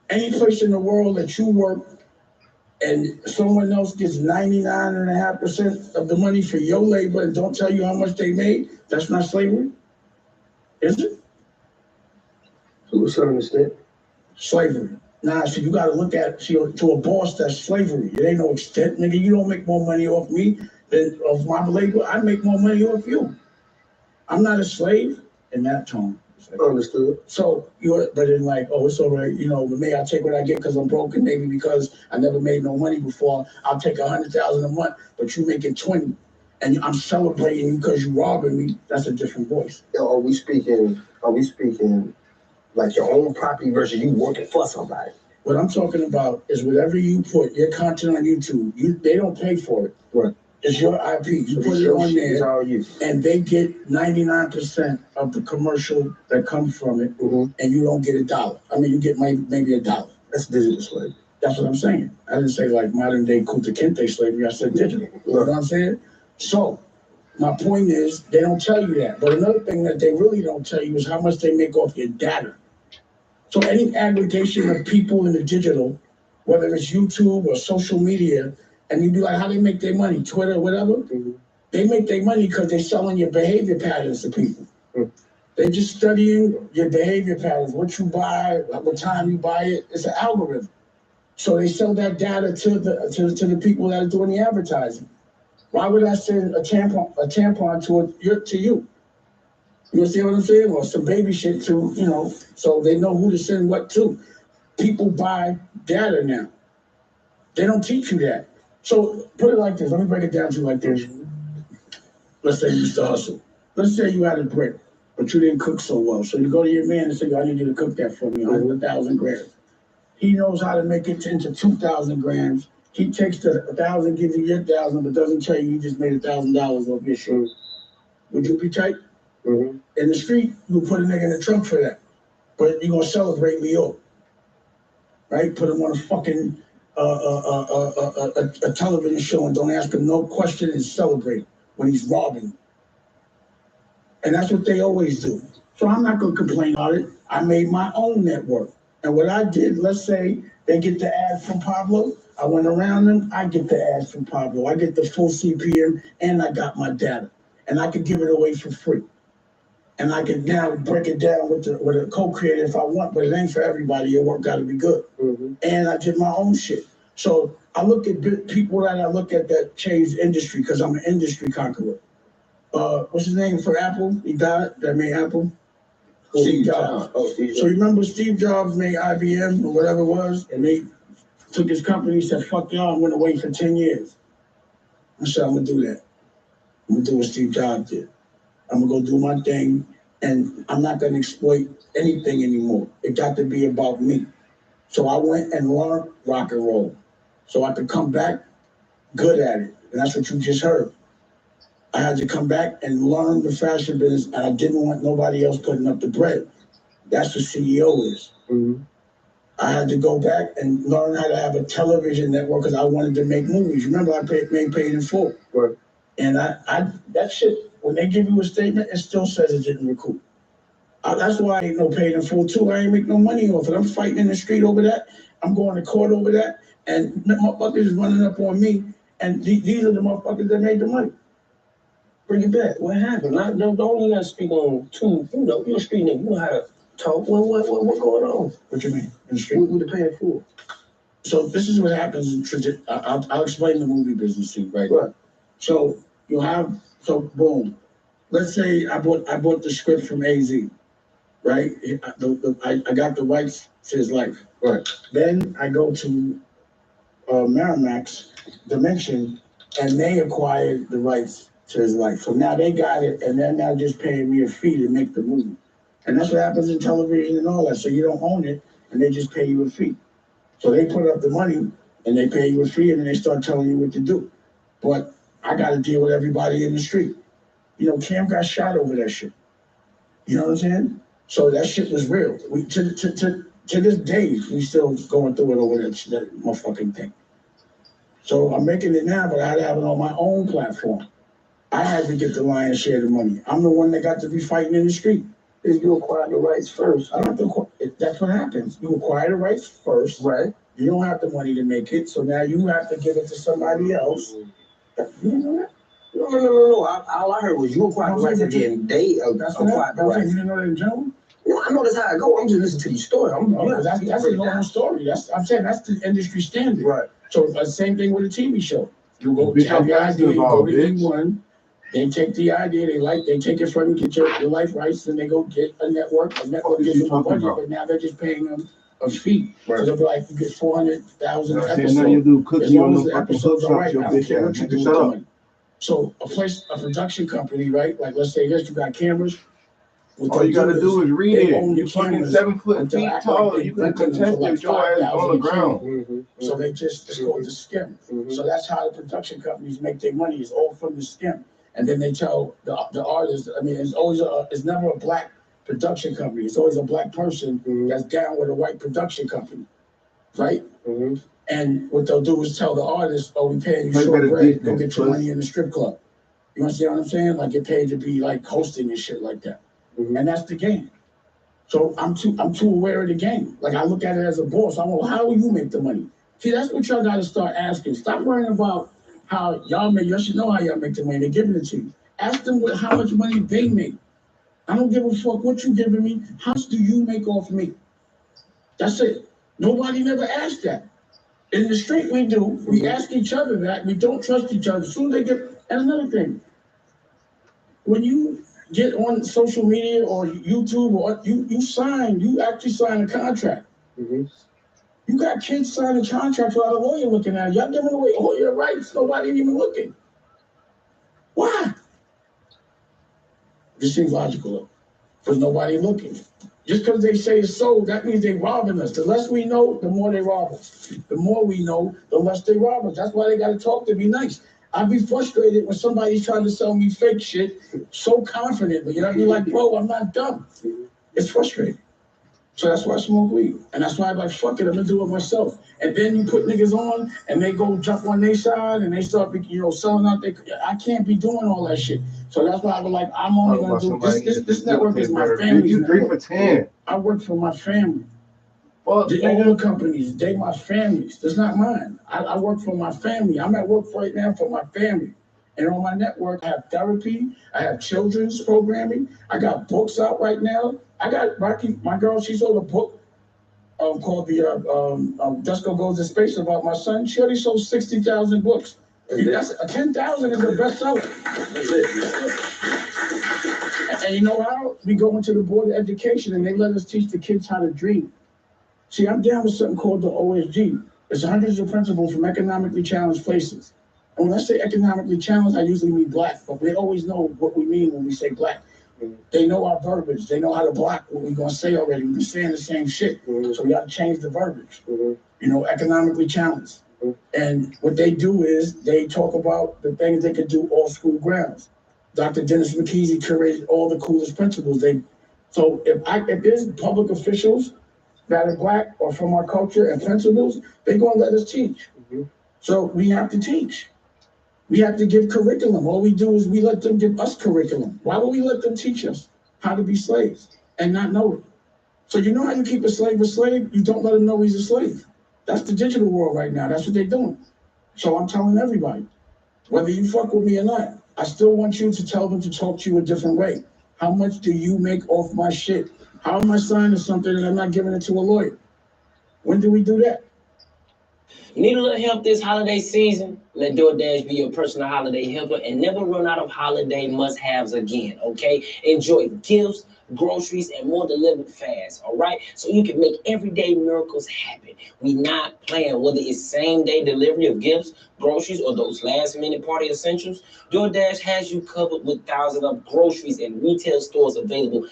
Any place in the world that you work and someone else gets 99.5% of the money for your labor and don't tell you how much they made, that's not slavery, is it? To a certain extent. Slavery. Nah, so you got to look at, to a boss, that's slavery. It ain't no extent. Nigga, you don't make more money off me than of my labor. I make more money off you. I'm not a slave in that tone. Understood. So but then like, oh, it's all right, but maybe I'll take what I get because I'm broken, maybe because I never made no money before. I'll take 100,000 a month, but you making 20, and I'm celebrating you because you robbing me. That's a different voice. Are we speaking like your own property versus you working for somebody? What I'm talking about is whatever you put your content on YouTube, they don't pay for it. Right. It's your IP. You put it on there, and they get 99% of the commercial that comes from it, and you don't get $1. I mean, you get maybe $1. That's digital slavery. That's what I'm saying. I didn't say like modern day Kunta Kinte slavery. I said digital. You know what I'm saying? So my point is, they don't tell you that. But another thing that they really don't tell you is how much they make off your data. So any aggregation of people in the digital, whether it's YouTube or social media, and you be like, how they make their money? Twitter, whatever. They make their money because they're selling your behavior patterns to people. They're just studying your behavior patterns, what you buy, what time you buy it. It's an algorithm. So they sell that data to the people that are doing the advertising. Why would I send a tampon to you? You understand what I'm saying? Or some baby shit to, so they know who to send what to. People buy data now. They don't teach you that. So put it like this. Let me break it down to you like this. Let's say you used to hustle. Let's say you had a brick, but you didn't cook so well. So you go to your man and say, I need you to cook that for me, 1,000 grams. He knows how to make it into 2,000 grams. He takes the 1,000, gives you your 1,000, but doesn't tell you just made $1,000 off your shirt. Would you be tight? In the street, you put a nigga in the trunk for that. But you're going to celebrate Leo. Right? Put him on a fucking a television show and don't ask him no question and celebrate when he's robbing. And that's what they always do. So I'm not going to complain about it. I made my own network. And what I did, let's say they get the ad from Pablo. I went around them. I get the ads from Pablo. I get the full CPM and I got my data. And I could give it away for free. And I can now break it down with a co-creator if I want, but it ain't for everybody. Your work got to be good. And I did my own shit. So I look at people that I look at that changed industry because I'm an industry conqueror. What's his name for Apple? He died, that made Apple? Steve Jobs. So you remember Steve Jobs made IBM or whatever it was, and they took his company and said, fuck y'all, I'm going to wait for 10 years. I said, I'm going to do that. I'm going to do what Steve Jobs did. I'm gonna go do my thing, and I'm not gonna exploit anything anymore. It got to be about me. So I went and learned rock and roll, so I could come back good at it. And that's what you just heard. I had to come back and learn the fashion business, and I didn't want nobody else putting up the bread. That's what CEO is. I had to go back and learn how to have a television network because I wanted to make movies. Remember, I made Paid in Full. And I that shit, when they give you a statement, it still says it didn't recoup. That's why I ain't no Paid in Full too. I ain't make no money off it. I'm fighting in the street over that. I'm going to court over that. And motherfuckers is running up on me. And these are the motherfuckers that made the money. Bring it back. What happened? Don't only gotta speak on two. You're a street nigga. You know how to talk. What going on? What you mean? In the street? What the Paid in Full? So this is what happens in I'll explain the movie business to you, right? So you have, boom. Let's say I bought the script from AZ, right? I got the rights to his life. Then I go to Miramax Dimension, and they acquired the rights to his life. So now they got it, and they're now just paying me a fee to make the movie. And that's what happens in television and all that. So you don't own it, and they just pay you a fee. So they put up the money and they pay you a fee and then they start telling you what to do. But I got to deal with everybody in the street. You know, Cam got shot over that shit. You know what I'm saying? So that shit was real. We to this day, we still going through it over that motherfucking thing. So I'm making it now, but I had to have it on my own platform. I had to get the lion's share of the money. I'm the one that got to be fighting in the street. If you acquire the rights first. I don't have to. That's what happens. You acquire the rights first. Right. You don't have the money to make it, so now you have to give it to somebody else. You know that? No. All I heard was you acquired the rights and then they acquired the rights. You didn't know that in general? No, I know that's how it go. I'm just listening to your story. That's a normal story. I'm saying that's the industry standard. Right. So same thing with a TV show. You go have your idea, you go to E1, they take the idea, they take it from you, get your life rights, and they go get a network gives them a budget, but now they're just paying them a fee. So they'll be like, you get 400,000 episodes. As long as the episodes are right, I don't care what you do with the money. So a production company, right? Like let's say this, you got cameras. All you gotta do is read it. You're fucking 7 feet tall. You can contest your ass on the ground. So they just go to skim. So that's how the production companies make their money, is all from the skim. And then they tell the artists, I mean, it's never a black production company. It's always a black person that's down with a white production company, right? And what they'll do is tell the artist, oh, we paying you short bread, go get your money in the strip club. You understand what I'm saying? Like get paid to be like hosting and shit like that. And that's the game. So I'm too aware of the game. Like I look at it as a boss. I'm like, how will you make the money? See, that's what y'all gotta start asking. Stop worrying about how y'all make. Y'all should know how y'all make the money. They're giving it to you. Ask them how much money they make. I don't give a fuck what you giving me. How much do you make off me? That's it. Nobody never asked that. In the street, we do. We ask each other that. We don't trust each other. As soon as they get, and another thing, when you get on social media or YouTube, or you actually sign a contract. You got kids signing contracts without a lawyer looking at it. Y'all giving away all your rights. Nobody even looking. Why? This seems logical though, because nobody looking. Just because they say it's sold, that means they robbing us. The less we know, the more they rob us. The more we know, the less they rob us. That's why they got to talk to be nice. I'd be frustrated when somebody's trying to sell me fake shit so confidently. You know, you're like, bro, I'm not dumb. It's frustrating. So that's why I smoke weed. And that's why I'm like, fuck it, I'm gonna do it myself. And then you put niggas on and they go jump on their side and they start, selling out their, I can't be doing all that shit. So that's why I was like, I'm only gonna do this network is my family. You 3 for 10. I work for my family. Well, the oil companies, they my families. That's not mine. I work for my family. I'm at work right now for my family. And on my network, I have therapy. I have children's programming. I got books out right now. I got Rocky, my girl, she sold a book called the Dusko Goes to Space about my son. She already sold 60,000 books. That's 10,000 is a bestseller. And you know how? We go into the Board of Education and they let us teach the kids how to dream. See, I'm down with something called the OSG. It's hundreds of principles from economically challenged places. And when I say economically challenged, I usually mean black, but we always know what we mean when we say black. They know our verbiage. They know how to block what we're going to say already. We're saying the same shit. So we got to change the verbiage. Economically challenged. And what they do is they talk about the things they could do off school grounds. Dr. Dennis McKeesey curated all the coolest principles. So if there's public officials that are black or from our culture and principles, they're going to let us teach. So we have to teach. We have to give curriculum. All we do is we let them give us curriculum. Why would we let them teach us how to be slaves and not know it? So you know how you keep a slave? You don't let him know he's a slave. That's the digital world right now. That's what they're doing. So I'm telling everybody, whether you fuck with me or not, I still want you to tell them to talk to you a different way. How much do you make off my shit? How am I signing something and I'm not giving it to a lawyer? When do we do that? You need a little help this holiday season? Let DoorDash be your personal holiday helper and never run out of holiday must-haves again, okay? Enjoy gifts, groceries, and more delivered fast, all right? So you can make everyday miracles happen. We not playing, whether it's same-day delivery of gifts, groceries, or those last-minute party essentials. DoorDash has you covered with thousands of groceries and retail stores available.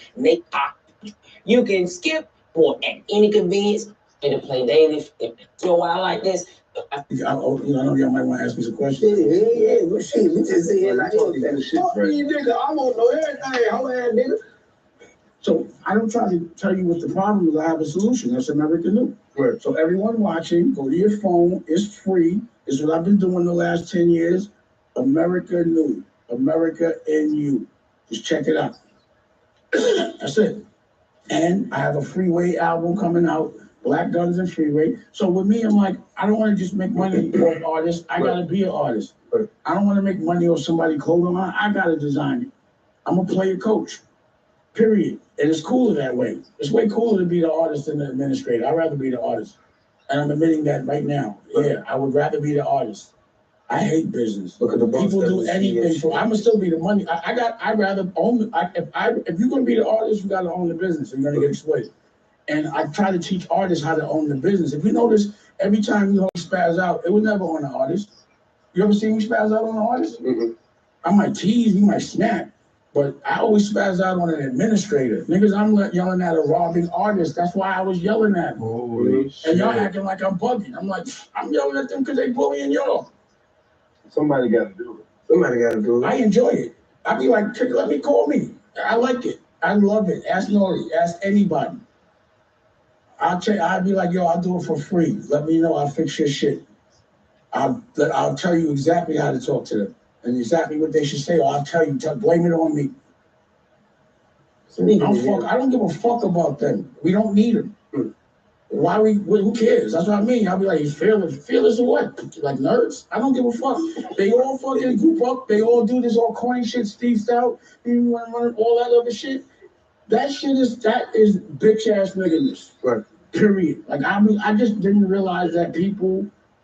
You can skip Or at any convenience, it'll play daily. You know why I like this? I know y'all might want to ask me some questions. Yeah, but shit, we just sit here like, fuck you, nigga, I won't know everything, hoe ass nigga. So I don't try to tell you what the problem is. I have a solution. That's America New. Right. So everyone watching, go to your phone. It's free. It's what I've been doing the last 10 years. America New. America NU. Just check it out. That's it. And I have a Freeway album coming out. Black Guns and Freeway. So with me, I'm like, I don't want to just make money off artists. I gotta be an artist. I don't want to make money off somebody's clothing line. I gotta design it. I'm a player coach. Period. And it's cooler that way. It's way cooler to be the artist than the administrator. I'd rather be the artist. And I'm admitting that right now. Yeah, I would rather be the artist. I hate business. Look at the People do anything for. I'ma still be the money. I'd rather own. If you're gonna be the artist, you gotta own the business. Or you're gonna get exploited. And I try to teach artists how to own the business. If you notice, every time you spaz out, it was never on the artist. You ever seen me spaz out on the artist? Mm-hmm. I might tease, you might snap, but I always spaz out on an administrator. Niggas, I'm yelling at a robbing artist. That's why I was yelling at them. And y'all acting like I'm bugging. I'm like, I'm yelling at them because they bullying y'all. Somebody got to do it. Somebody got to do it. I enjoy it. I be like, let me call me. I like it. I love it. Ask Nori. Ask anybody. I'd be like, yo, I'll do it for free. Let me know. I'll fix your shit. I'll tell you exactly how to talk to them and exactly what they should say. Or I'll tell you, blame it on me. I don't give a fuck about them. We don't need them. Who cares? That's what I mean. I'll be like, fearless or what? Like nerds? I don't give a fuck. They all fucking group up. They all do this all corny shit, Steve Stout, all that other shit. That is bitch ass nigginess. Right. Period. Like I just didn't realize that people